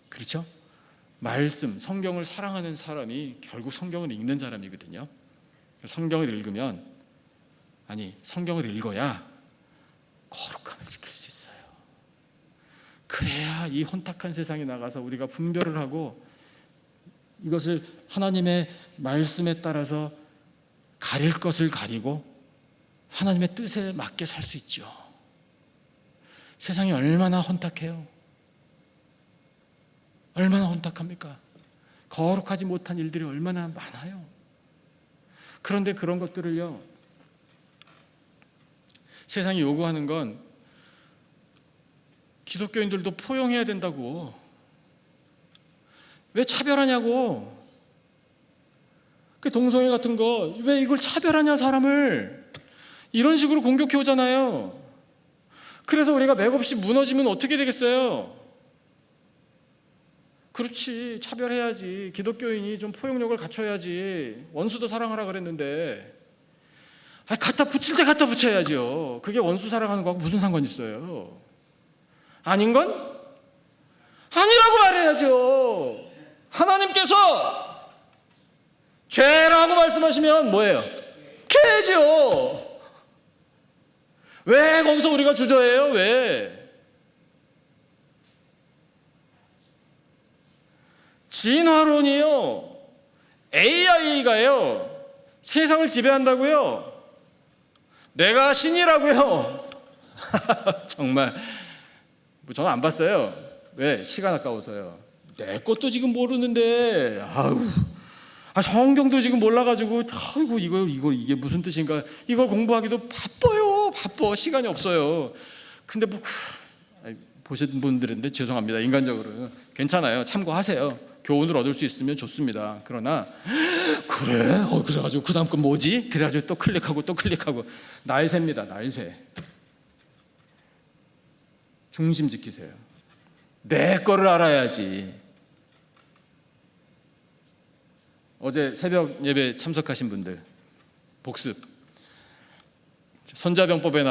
B: 그렇죠? 말씀, 성경을 사랑하는 사람이 결국 성경을 읽는 사람이거든요. 성경을 읽으면, 성경을 읽어야 거룩함을 지킬 수 있어요. 그래야 이 혼탁한 세상에 나가서 우리가 분별을 하고 이것을 하나님의 말씀에 따라서 가릴 것을 가리고 하나님의 뜻에 맞게 살 수 있죠. 세상이 얼마나 혼탁해요. 얼마나 혼탁합니까? 거룩하지 못한 일들이 얼마나 많아요. 그런데 그런 것들을요, 세상이 요구하는 건 기독교인들도 포용해야 된다고. 왜 차별하냐고. 그 동성애 같은 거 왜 이걸 차별하냐, 사람을. 이런 식으로 공격해 오잖아요. 그래서 우리가 맥없이 무너지면 어떻게 되겠어요? 그렇지, 차별해야지. 기독교인이 좀 포용력을 갖춰야지. 원수도 사랑하라 그랬는데. 갖다 붙일 때 갖다 붙여야죠. 그게 원수 사랑하는 거하고 무슨 상관이 있어요? 아닌 건 아니라고 말해야죠. 하나님께서 죄라고 말씀하시면 뭐예요? 죄죠. 왜 거기서 우리가 주저해요? 왜? 진화론이요, AI가요 세상을 지배한다고요? 내가 신이라고요? 정말 저는 안 봤어요. 왜? 시간 아까워서요. 내 것도 지금 모르는데 성경도 지금 몰라가지고 아이고 이게 무슨 뜻인가, 이걸 공부하기도 바빠. 시간이 없어요. 근데 보신 분들인데 죄송합니다. 인간적으로 괜찮아요. 참고하세요. 교훈을 얻을 수 있으면 좋습니다. 그러나 그래가지고 그 다음 건 뭐지? 그래가지고 또 클릭하고 날새입니다. 날새. 중심 지키세요. 내 거를 알아야지. 어제 새벽 예배 참석하신 분들 복습, 손자병법의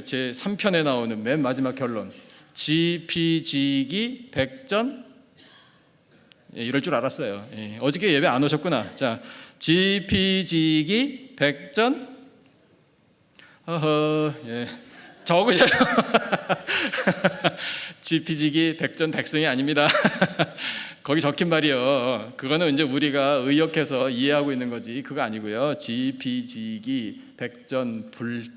B: 제 3편에 나오는 맨 마지막 결론, 지피지기 백전, 이럴 줄 알았어요. 어저께 예배 안 오셨구나. 자, 지피지기 백전, 적으셔요. 지피지기 백전백승이 아닙니다. 거기 적힌 말이요, 그거는 이제 우리가 의역해서 이해하고 있는 거지 그거 아니고요. 지피지기 백전불태예요.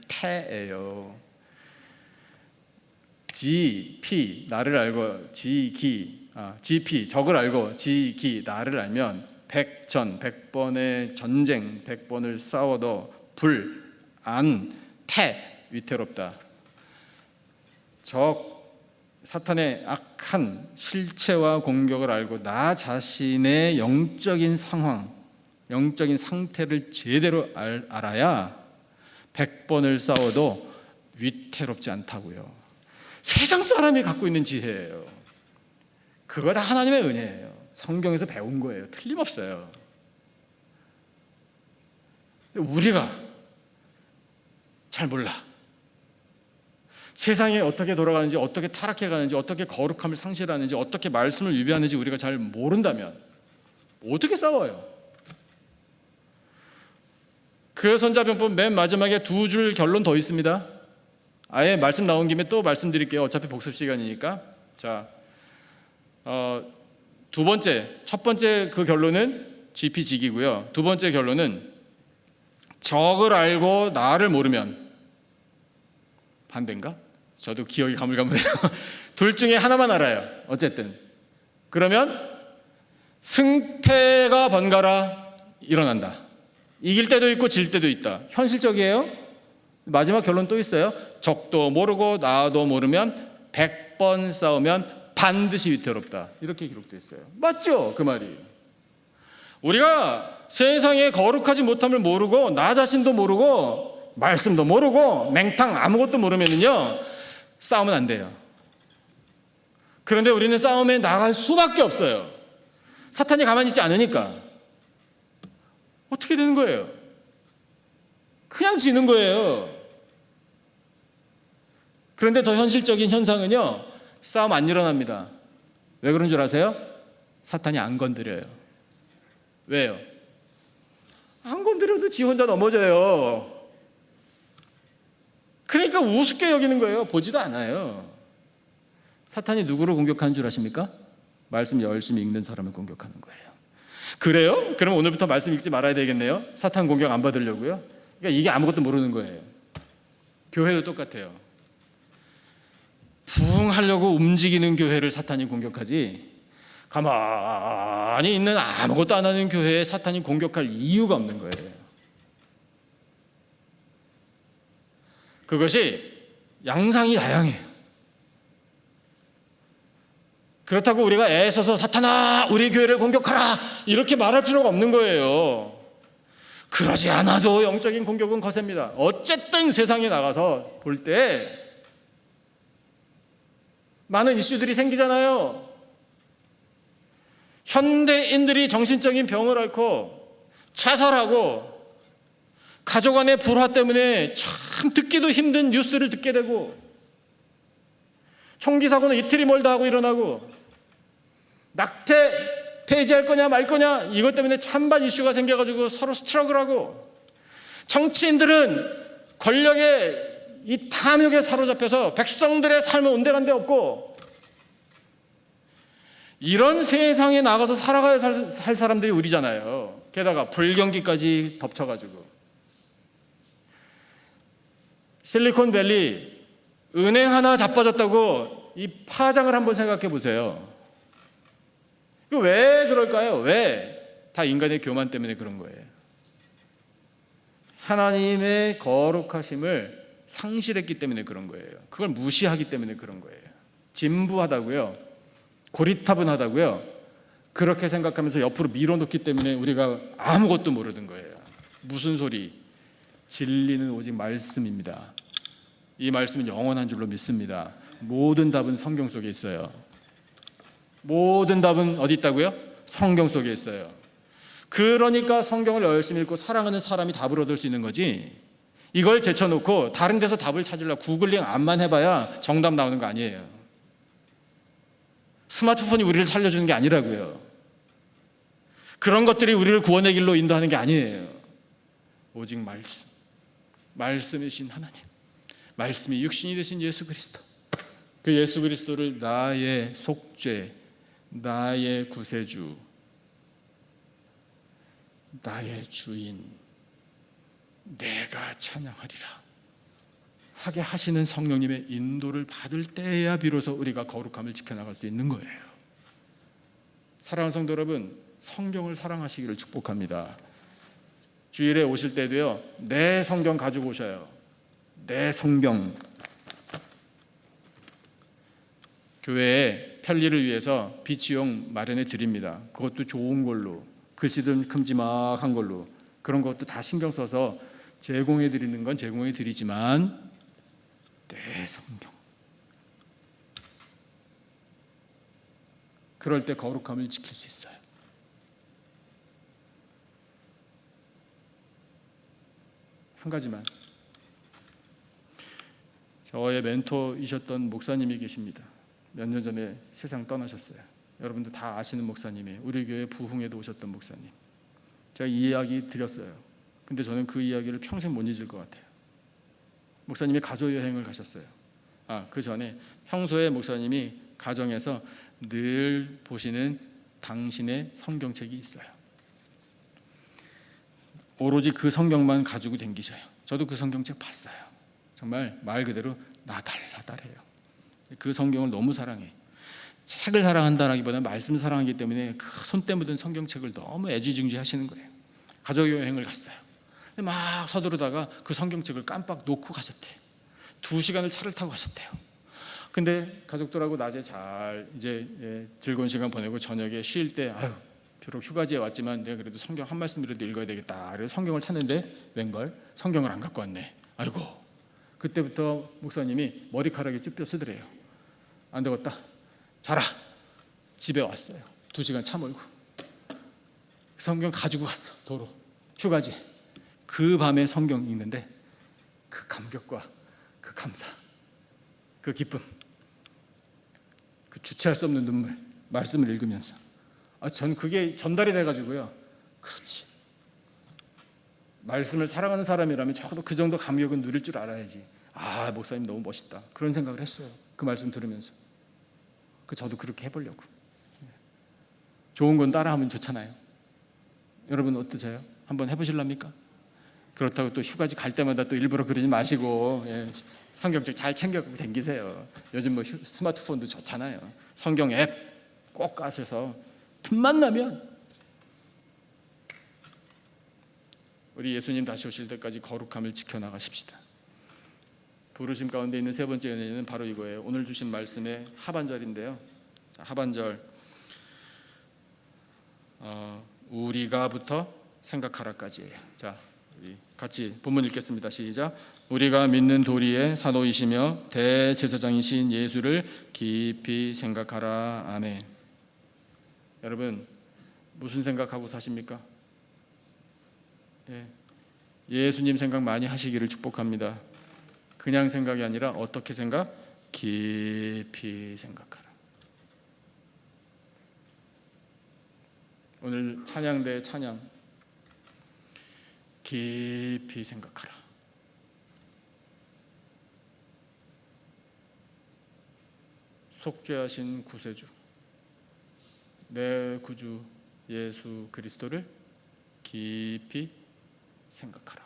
B: 지피 나를 알고 지피 적을 알고 지기 나를 알면 백전 100번의 전쟁 100번을 싸워도 불안태 위태롭다. 적 사탄의 악한 실체와 공격을 알고 나 자신의 영적인 상황, 영적인 상태를 제대로 알아야 100번을 싸워도 위태롭지 않다고요. 세상 사람이 갖고 있는 지혜예요. 그거 다 하나님의 은혜예요. 성경에서 배운 거예요. 틀림없어요. 우리가 잘 몰라. 세상이 어떻게 돌아가는지, 어떻게 타락해가는지, 어떻게 거룩함을 상실하는지, 어떻게 말씀을 위배하는지 우리가 잘 모른다면 어떻게 싸워요? 그 손자병법 맨 마지막에 2줄 결론 더 있습니다. 아예 말씀 나온 김에 또 말씀드릴게요. 어차피 복습 시간이니까. 자, 첫 번째 그 결론은 지피지기고요. 두 번째 결론은 적을 알고 나를 모르면, 반대인가? 저도 기억이 가물가물해요. 둘 중에 하나만 알아요. 어쨌든 그러면 승패가 번갈아 일어난다. 이길 때도 있고 질 때도 있다. 현실적이에요. 마지막 결론 또 있어요. 적도 모르고 나도 모르면 100번 싸우면 반드시 위태롭다. 이렇게 기록되어 있어요. 맞죠? 그 말이. 우리가 세상의 거룩하지 못함을 모르고 나 자신도 모르고 말씀도 모르고 맹탕 아무것도 모르면요 싸우면 안 돼요. 그런데 우리는 싸움에 나갈 수밖에 없어요. 사탄이 가만히 있지 않으니까. 어떻게 되는 거예요? 그냥 지는 거예요. 그런데 더 현실적인 현상은요, 싸움 안 일어납니다. 왜 그런 줄 아세요? 사탄이 안 건드려요. 왜요? 안 건드려도 지 혼자 넘어져요. 그러니까 우습게 여기는 거예요. 보지도 않아요. 사탄이 누구를 공격하는 줄 아십니까? 말씀 열심히 읽는 사람을 공격하는 거예요. 그래요? 그럼 오늘부터 말씀 읽지 말아야 되겠네요. 사탄 공격 안 받으려고요. 그러니까 이게 아무것도 모르는 거예요. 교회도 똑같아요. 부흥하려고 움직이는 교회를 사탄이 공격하지, 가만히 있는 아무것도 안 하는 교회에 사탄이 공격할 이유가 없는 거예요. 그것이 양상이 다양해요. 그렇다고 우리가 애써서 사탄아 우리 교회를 공격하라 이렇게 말할 필요가 없는 거예요. 그러지 않아도 영적인 공격은 거셉니다. 어쨌든 세상에 나가서 볼 때 많은 이슈들이 생기잖아요. 현대인들이 정신적인 병을 앓고 차설하고 가족 안의 불화 때문에 참 듣기도 힘든 뉴스를 듣게 되고, 총기 사고는 이틀이 멀다 하고 일어나고, 낙태 폐지할 거냐 말 거냐 이것 때문에 찬반 이슈가 생겨가지고 서로 스트러글하고, 정치인들은 권력의 이 탐욕에 사로잡혀서 백성들의 삶은 온데간데 없고, 이런 세상에 나가서 살아가야 살 사람들이 우리잖아요. 게다가 불경기까지 덮쳐가지고, 실리콘밸리 은행 하나 자빠졌다고 이 파장을 한번 생각해 보세요. 왜 그럴까요? 왜? 다 인간의 교만 때문에 그런 거예요. 하나님의 거룩하심을 상실했기 때문에 그런 거예요. 그걸 무시하기 때문에 그런 거예요. 진부하다고요, 고리타분하다고요, 그렇게 생각하면서 옆으로 밀어놓기 때문에 우리가 아무것도 모르는 거예요. 무슨 소리? 진리는 오직 말씀입니다. 이 말씀은 영원한 줄로 믿습니다. 모든 답은 성경 속에 있어요. 모든 답은 어디 있다고요? 성경 속에 있어요. 그러니까 성경을 열심히 읽고 사랑하는 사람이 답을 얻을 수 있는 거지, 이걸 제쳐놓고 다른 데서 답을 찾으려고 구글링 암만 해봐야 정답 나오는 거 아니에요. 스마트폰이 우리를 살려주는 게 아니라고요. 그런 것들이 우리를 구원의 길로 인도하는 게 아니에요. 오직 말씀, 말씀이신 하나님, 말씀이 육신이 되신 예수 그리스도, 그 예수 그리스도를 나의 속죄, 나의 구세주, 나의 주인, 내가 찬양하리라 하게 하시는 성령님의 인도를 받을 때야 비로소 우리가 거룩함을 지켜나갈 수 있는 거예요. 사랑하는 성도 여러분, 성경을 사랑하시기를 축복합니다. 주일에 오실 때도요, 내 성경 가지고 오셔요. 내 성경. 교회에 편리를 위해서 비치용 마련해 드립니다. 그것도 좋은 걸로, 글씨도 큼지막한 걸로, 그런 것도 다 신경 써서 제공해 드리는 건 제공해 드리지만, 내 성경, 그럴 때 거룩함을 지킬 수 있어요. 한 가지만, 저의 멘토이셨던 목사님이 계십니다. 몇 년 전에 세상 떠나셨어요. 여러분도 다 아시는 목사님이에요. 우리 교회 부흥회도 오셨던 목사님. 제가 이 이야기 드렸어요. 근데 저는 그 이야기를 평생 못 잊을 것 같아요. 목사님이 가족 여행을 가셨어요. 그 전에 평소에 목사님이 가정에서 늘 보시는 당신의 성경책이 있어요. 오로지 그 성경만 가지고 댕기셔요. 저도 그 성경책 봤어요. 정말 말 그대로 나달나달해요. 그 성경을 너무 사랑해. 책을 사랑한다라기보다는 말씀을 사랑하기 때문에 그 손때 묻은 성경책을 너무 애지중지 하시는 거예요. 가족 여행을 갔어요. 막 서두르다가 그 성경책을 깜빡 놓고 가셨대요. 2시간을 차를 타고 가셨대요. 근데 가족들하고 낮에 잘 이제 즐거운 시간 보내고 저녁에 쉴 때, 비록 휴가지에 왔지만 내가 그래도 성경 한 말씀이라도 읽어야 되겠다. 그래서 성경을 찾는데 웬걸 성경을 안 갖고 왔네. 아이고. 그때부터 목사님이 머리카락이 쭈뼛 쓰더래요. 안 되겠다, 자라. 집에 왔어요. 2시간 차 몰고 성경 가지고 갔어. 도로 휴가지. 그 밤에 성경 읽는데 그 감격과 그 감사, 그 기쁨, 그 주체할 수 없는 눈물, 말씀을 읽으면서 전 그게 전달이 돼가지고요. 그렇지, 말씀을 사랑하는 사람이라면 적어도 그 정도 감격은 누릴 줄 알아야지. 목사님 너무 멋있다, 그런 생각을 했어요. 그 말씀 들으면서. 저도 그렇게 해보려고. 좋은 건 따라하면 좋잖아요. 여러분 어떠세요? 한번 해보실랍니까? 그렇다고 또 휴가지 갈 때마다 또 일부러 그러지 마시고, 성경책 잘 챙겨가고 댕기세요. 요즘 스마트폰도 좋잖아요. 성경 앱 꼭 까셔서 틈만 나면 우리 예수님 다시 오실 때까지 거룩함을 지켜나가십시다. 부르심 가운데 있는 세 번째 은혜는 바로 이거예요. 오늘 주신 말씀의 하반절인데요. 하반절, 우리가부터 생각하라까지예요. 자, 우리 같이 본문 읽겠습니다. 시작. 우리가 믿는 도리의 사도이시며 대제사장이신 예수를 깊이 생각하라. 아멘. 여러분 무슨 생각하고 사십니까? 예수님 생각 많이 하시기를 축복합니다. 그냥 생각이 아니라 어떻게 생각? 깊이 생각하라. 오늘 찬양대의 찬양, 깊이 생각하라. 속죄하신 구세주, 내 구주 예수 그리스도를 깊이 생각하라.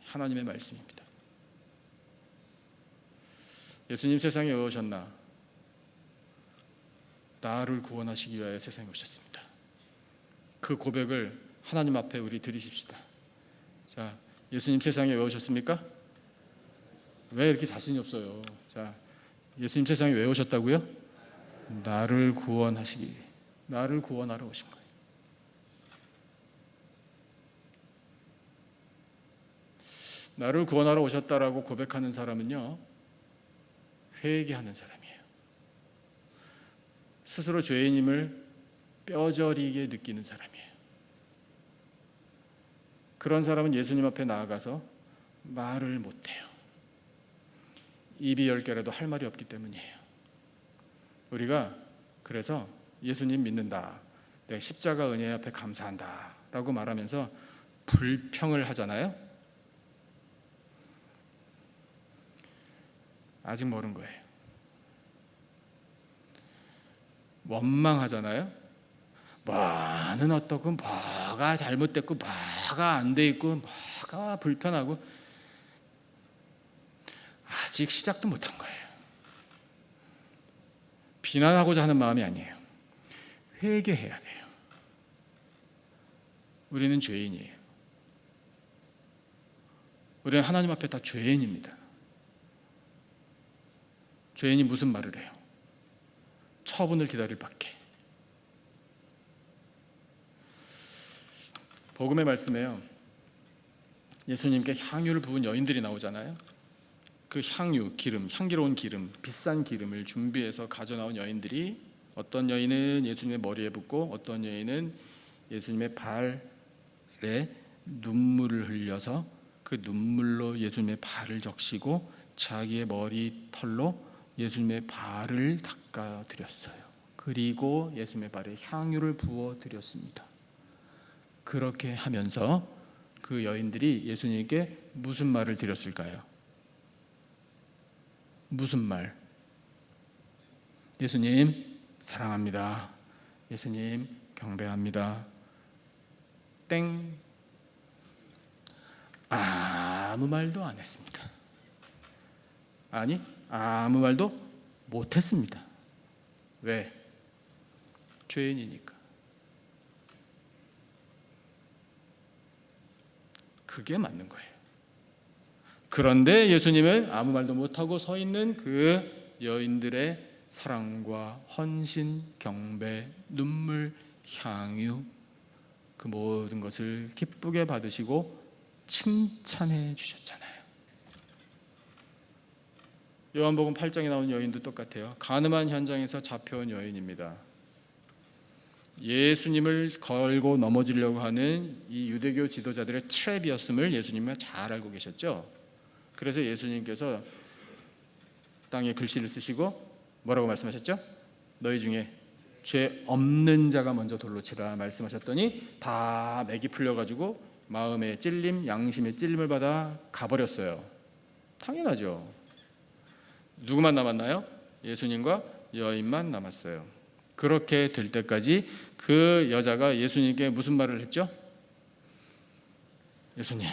B: 하나님의 말씀입니다. 예수님 세상에 왜 오셨나? 나를 구원하시기 위하여 세상에 오셨습니다. 그 고백을 하나님 앞에 우리 드리십시다. 자, 예수님 세상에 왜 오셨습니까? 왜 이렇게 자신이 없어요? 자, 예수님 세상에 왜 오셨다고요? 나를 구원하시기, 나를 구원하러 오신 거예요. 나를 구원하러 오셨다라고 고백하는 사람은요, 회개하는 사람이에요. 스스로 죄인임을 뼈저리게 느끼는 사람이에요. 그런 사람은 예수님 앞에 나아가서 말을 못해요. 입이 10개라도 할 말이 없기 때문이에요. 우리가 그래서 예수님 믿는다, 내가 십자가 은혜 앞에 감사한다 라고 말하면서 불평을 하잖아요. 아직 모른 거예요. 원망하잖아요. 뭐는 어떻고, 뭐가 잘못됐고, 뭐가 안 돼 있고, 뭐가 불편하고, 아직 시작도 못한 거예요. 비난하고자 하는 마음이 아니에요. 회개해야 돼요. 우리는 죄인이에요. 우리는 하나님 앞에 다 죄인입니다. 죄인이 무슨 말을 해요? 처분을 기다릴 밖에. 복음의 말씀에요, 예수님께 향유를 부은 여인들이 나오잖아요. 그 향유, 기름, 향기로운 기름, 비싼 기름을 준비해서 가져나온 여인들이, 어떤 여인은 예수님의 머리에 붓고 어떤 여인은 예수님의 발에 눈물을 흘려서 그 눈물로 예수님의 발을 적시고 자기의 머리털로 예수님의 발을 닦아드렸어요. 그리고 예수님의 발에 향유를 부어드렸습니다. 그렇게 하면서 그 여인들이 예수님께 무슨 말을 드렸을까요? 무슨 말? 예수님 사랑합니다. 예수님 경배합니다. 땡. 아무 말도 안 했습니다. 아니, 아무 말도 못했습니다. 왜? 죄인이니까. 그게 맞는 거예요. 그런데 예수님은 아무 말도 못하고 서 있는 그 여인들의 사랑과 헌신, 경배, 눈물, 향유, 그 모든 것을 기쁘게 받으시고 칭찬해 주셨잖아요. 요한복음 8장에 나온 여인도 똑같아요. 가늠한 현장에서 잡혀온 여인입니다. 예수님을 걸고 넘어지려고 하는 이 유대교 지도자들의 트랩이었음을 예수님은 잘 알고 계셨죠. 그래서 예수님께서 땅에 글씨를 쓰시고 뭐라고 말씀하셨죠? 너희 중에 죄 없는 자가 먼저 돌로 치라 말씀하셨더니 다 맥이 풀려가지고 마음의 찔림, 양심의 찔림을 받아 가버렸어요. 당연하죠. 누구만 남았나요? 예수님과 여인만 남았어요. 그렇게 될 때까지 그 여자가 예수님께 무슨 말을 했죠? 예수님,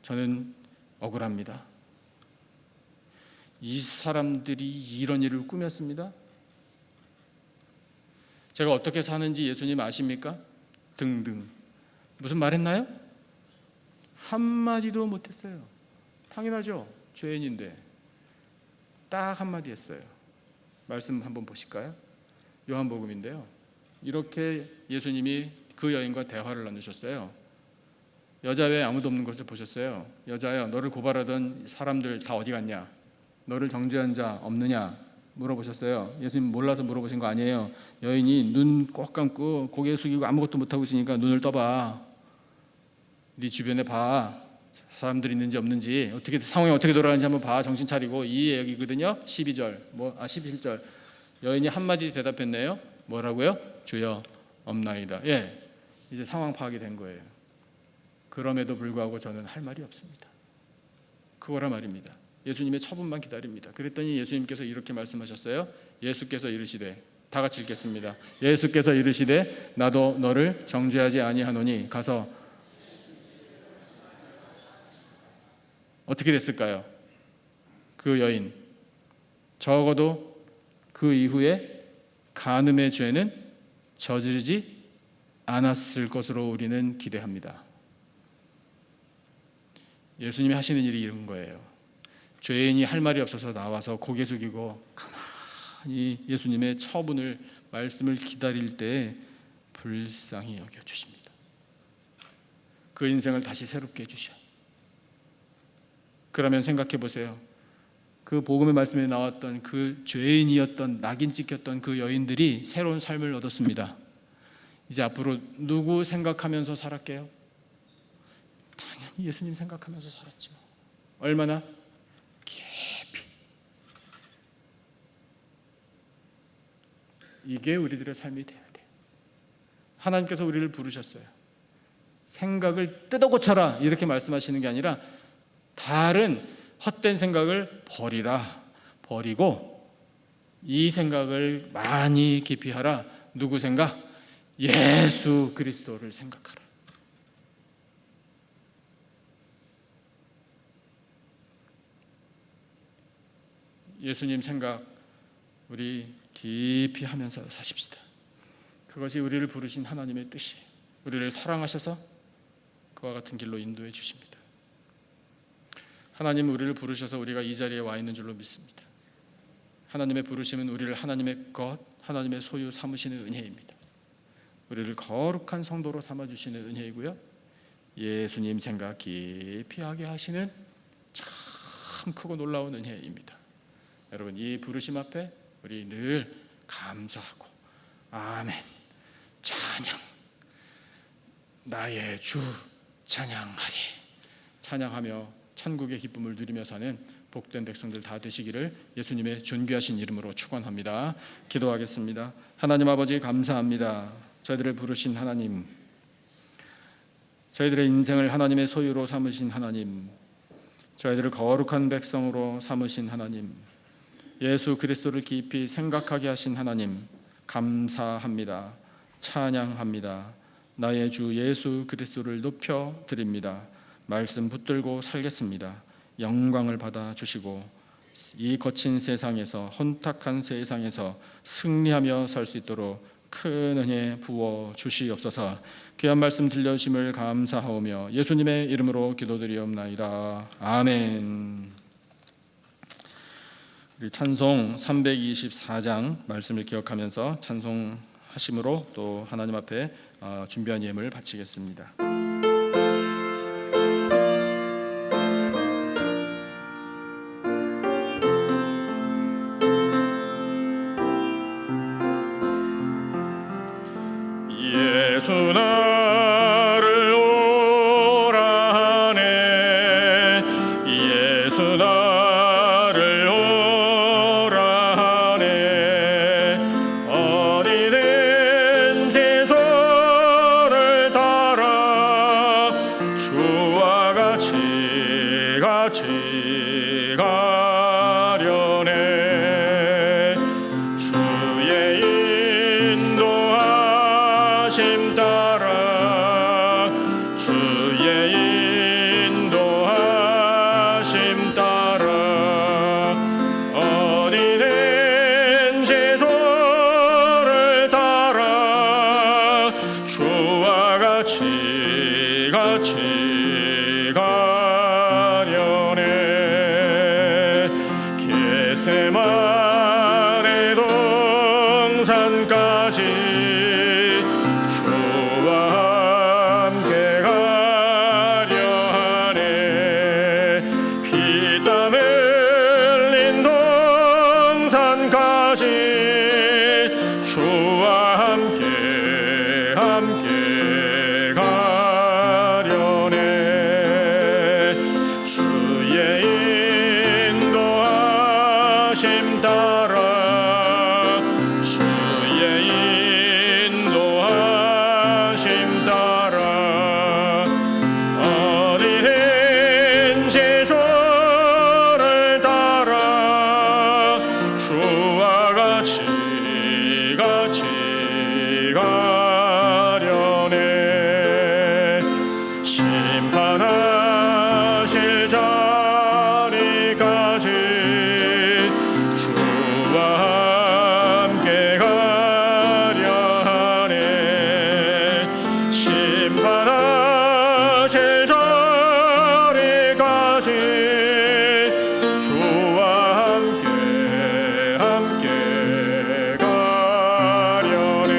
B: 저는 억울합니다. 이 사람들이 이런 일을 꾸몄습니다. 제가 어떻게 사는지 예수님 아십니까? 등등. 무슨 말 했나요? 한마디도 못했어요. 당연하죠. 죄인인데. 딱 한마디 했어요. 말씀 한번 보실까요? 요한복음인데요. 이렇게 예수님이 그 여인과 대화를 나누셨어요. 여자 외에 아무도 없는 것을 보셨어요. 여자여, 너를 고발하던 사람들 다 어디 갔냐? 너를 정죄한 자 없느냐? 물어보셨어요. 예수님 몰라서 물어보신 거 아니에요. 여인이 눈 꼭 감고 고개 숙이고 아무것도 못하고 있으니까 눈을 떠봐. 네 주변에 봐. 사람들이 있는지 없는지, 어떻게 상황이 어떻게 돌아가는지 한번 봐. 정신 차리고. 이 얘기거든요. 11절. 여인이 한마디 대답했네요. 뭐라고요? 주여 없나이다. 예, 이제 상황 파악이 된 거예요. 그럼에도 불구하고 저는 할 말이 없습니다. 그거라 말입니다. 예수님의 처분만 기다립니다. 그랬더니 예수님께서 이렇게 말씀하셨어요. 예수께서 이르시되, 다 같이 읽겠습니다. 예수께서 이르시되 나도 너를 정죄하지 아니하노니 가서. 어떻게 됐을까요? 그 여인, 적어도 그 이후에 간음의 죄는 저지르지 않았을 것으로 우리는 기대합니다. 예수님이 하시는 일이 이런 거예요. 죄인이 할 말이 없어서 나와서 고개 숙이고 가만히 예수님의 처분을, 말씀을 기다릴 때 불쌍히 여겨주십니다. 그 인생을 다시 새롭게 해주셔. 그러면 생각해 보세요. 그 복음의 말씀에 나왔던 그 죄인이었던, 낙인 찍혔던 그 여인들이 새로운 삶을 얻었습니다. 이제 앞으로 누구 생각하면서 살았게요? 당연히 예수님 생각하면서 살았죠. 얼마나 깊이. 이게 우리들의 삶이 돼야 돼요. 하나님께서 우리를 부르셨어요. 생각을 뜯어 고쳐라 이렇게 말씀하시는 게 아니라 다른 헛된 생각을 버리고 이 생각을 많이 깊이 하라. 누구 생각? 예수 그리스도를 생각하라. 예수님 생각 우리 깊이 하면서 사십시다. 그것이 우리를 부르신 하나님의 뜻이에요. 우리를 사랑하셔서 그와 같은 길로 인도해 주십니다. 하나님은 우리를 부르셔서 우리가 이 자리에 와 있는 줄로 믿습니다. 하나님의 부르심은 우리를 하나님의 것, 하나님의 소유 삼으시는 은혜입니다. 우리를 거룩한 성도로 삼아주시는 은혜이고요, 예수님 생각 깊이 하게 하시는 참 크고 놀라운 은혜입니다. 여러분, 이 부르심 앞에 우리 늘 감사하고 아멘, 찬양, 나의 주 찬양하리, 찬양하며 천국의 기쁨을 누리며 사는 복된 백성들 다 되시기를 예수님의 존귀하신 이름으로 축원합니다. 기도하겠습니다. 하나님 아버지, 감사합니다. 저희들을 부르신 하나님, 저희들의 인생을 하나님의 소유로 삼으신 하나님, 저희들을 거룩한 백성으로 삼으신 하나님, 예수 그리스도를 깊이 생각하게 하신 하나님, 감사합니다. 찬양합니다. 나의 주 예수 그리스도를 높여 드립니다. 말씀 붙들고 살겠습니다. 영광을 받아 주시고 이 거친 세상에서, 혼탁한 세상에서 승리하며 살 수 있도록 큰 은혜 부어 주시옵소서. 귀한 말씀 들려주심을 감사하오며 예수님의 이름으로 기도드리옵나이다. 아멘. 우리 찬송 324장 말씀을 기억하면서 찬송하심으로 또 하나님 앞에 준비한 예물을 바치겠습니다.
D: 예수 나를 오라 하네, 예수 나를 오라 하네. 어디든지 저를 따라 주와 같이 가려네. 주의 인도하심 따라, 주의 인도하심 따라, 어디든지 저를 따라 주와 같이 가려네. 겟세마네 동산까지 주와 함께 가려 하네. 피땀 흘린 동산까지 주와 함께 가려네. 인도하심 따라 주의 인도하심 따라 어디든지 주를 따라 주와 같이 가려네 심판하실 자리까지 주와 함께 가려 하네 심판하실 자리까지 주와 함께 가려네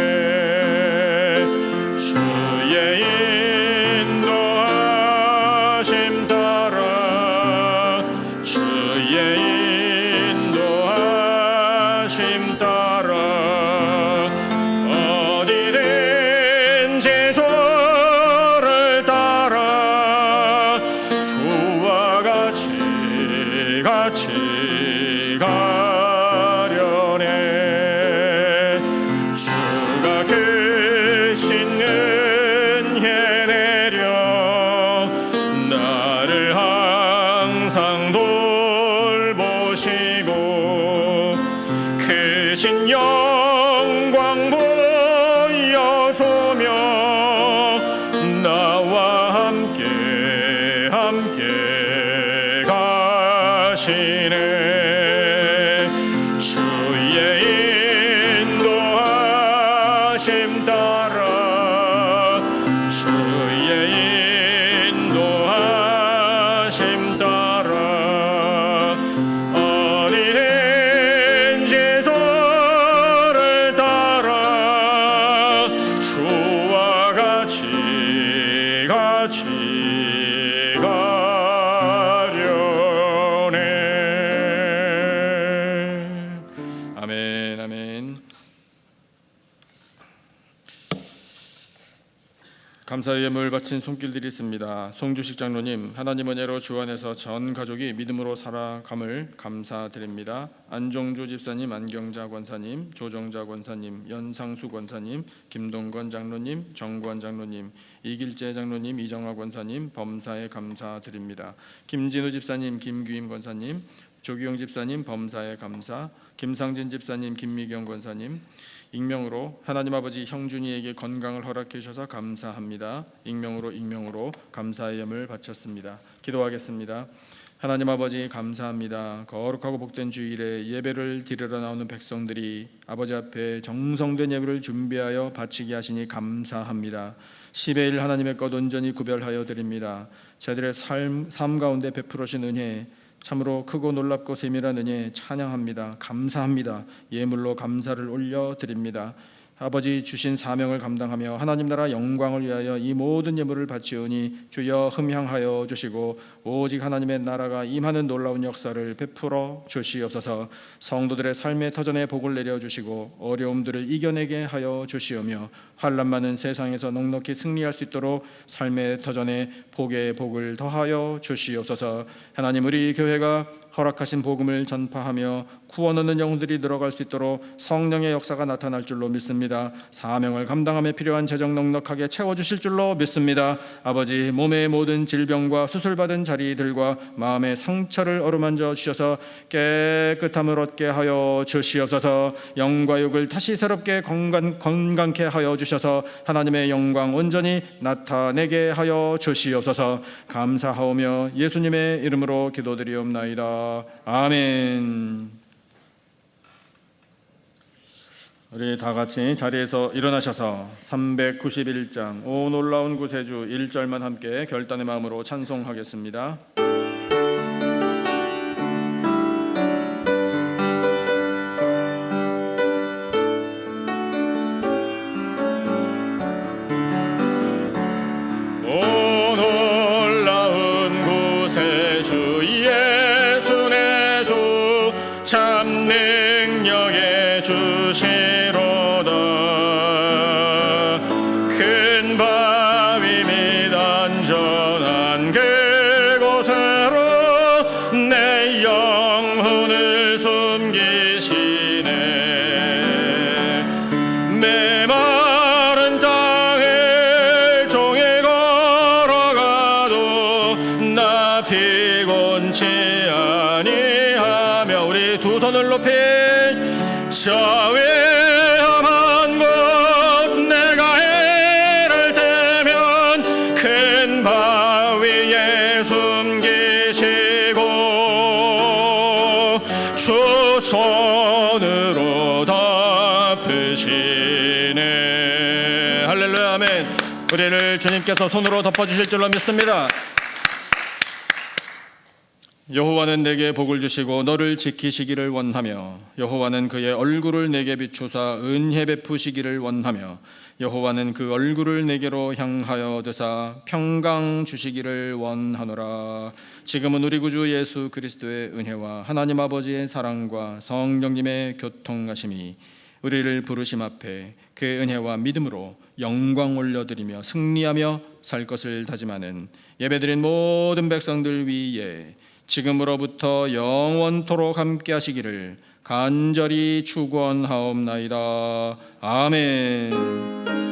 D: 주의 인도하심 따라 주의 인도하심 따라 어디든지 주를 따라 주와 같이 가려네 주가 크신 은혜 내려 나를 항상 돌보시고 크신 영광 보여주며 나와 함께 가시네 주의 인도하심 따라 주의 인도하심 따라 어디든지 주를 따라 주와 같이 가려네
B: 아멘, 아멘. 감사의 예물 바친 손길들이 있습니다. 송주식 장로님, 하나님 은혜로 주 안에서 전 가족이 믿음으로 살아감을 감사드립니다. 안종주 집사님, 안경자 권사님, 조정자 권사님, 연상수 권사님, 김동건 장로님, 정관 장로님, 이길재 장로님, 이정화 권사님, 범사에 감사드립니다. 김진우 집사님, 김규임 권사님, 조기용 집사님, 범사에 감사, 김상진 집사님, 김미경 권사님, 익명으로 하나님 아버지 형준이에게 건강을 허락해 주셔서 감사합니다. 익명으로 감사의 예물 바쳤습니다. 기도하겠습니다. 하나님 아버지 감사합니다. 거룩하고 복된 주일에 예배를 드리러 나오는 백성들이 아버지 앞에 정성된 예배를 준비하여 바치게 하시니 감사합니다. 10의 1 하나님의 것 온전히 구별하여 드립니다. 저희들의 삶 가운데 베풀으신 은혜 참으로 크고 놀랍고 세밀한 은혜 찬양합니다. 감사합니다. 예물로 감사를 올려드립니다. 아버지 주신 사명을 감당하며 하나님 나라 영광을 위하여 이 모든 예물을 바치오니 주여 흠향하여 주시고 오직 하나님의 나라가 임하는 놀라운 역사를 베풀어 주시옵소서. 성도들의 삶의 터전에 복을 내려주시고 어려움들을 이겨내게 하여 주시오며 환난 많은 세상에서 넉넉히 승리할 수 있도록 삶의 터전에 복에 복을 더하여 주시옵소서. 하나님 우리 교회가 허락하신 복음을 전파하며 구원 얻는 영혼들이 늘어갈 수 있도록 성령의 역사가 나타날 줄로 믿습니다. 사명을 감당함에 필요한 재정 넉넉하게 채워주실 줄로 믿습니다. 아버지 몸의 모든 질병과 수술받은 자리들과 마음의 상처를 어루만져 주셔서 깨끗함을 얻게 하여 주시옵소서. 영과 육을 다시 새롭게 건강케 하여 주셔서 하나님의 영광 온전히 나타내게 하여 주시옵소서. 감사하오며 예수님의 이름으로 기도드리옵나이다. 아멘. 우리 다 같이 자리에서 일어나셔서 391장 오 놀라운 구세주 1절만 함께 결단의 마음으로 찬송하겠습니다.
D: 오 놀라운 구세주 예수 내 주 참 능력의 주시로다. 큰 바위 및 안전한 그곳에 지키시네. 내 마른 땅을 종일 걸어가도 나 피곤치 아니하며 우리 두 손을 높이 저 위험한 곳 내가 해를 대면 큰 바위에 숨기시고 두 손으로 덮으시네. 할렐루야 아멘. 우리를 주님께서 손으로 덮어주실 줄로 믿습니다. 여호와는 내게 복을 주시고 너를 지키시기를 원하며 여호와는 그의 얼굴을 내게 비추사 은혜 베푸시기를 원하며 여호와는 그 얼굴을 내게로 향하여 드사 평강 주시기를 원하노라. 지금은 우리 구주 예수 그리스도의 은혜와 하나님 아버지의 사랑과 성령님의 교통하심이 우리를 부르심 앞에 그의 은혜와 믿음으로 영광 올려드리며 승리하며 살 것을 다짐하는 예배드린 모든 백성들 위에 지금으로부터 영원토록 함께 하시기를 간절히 축원하옵나이다. 아멘.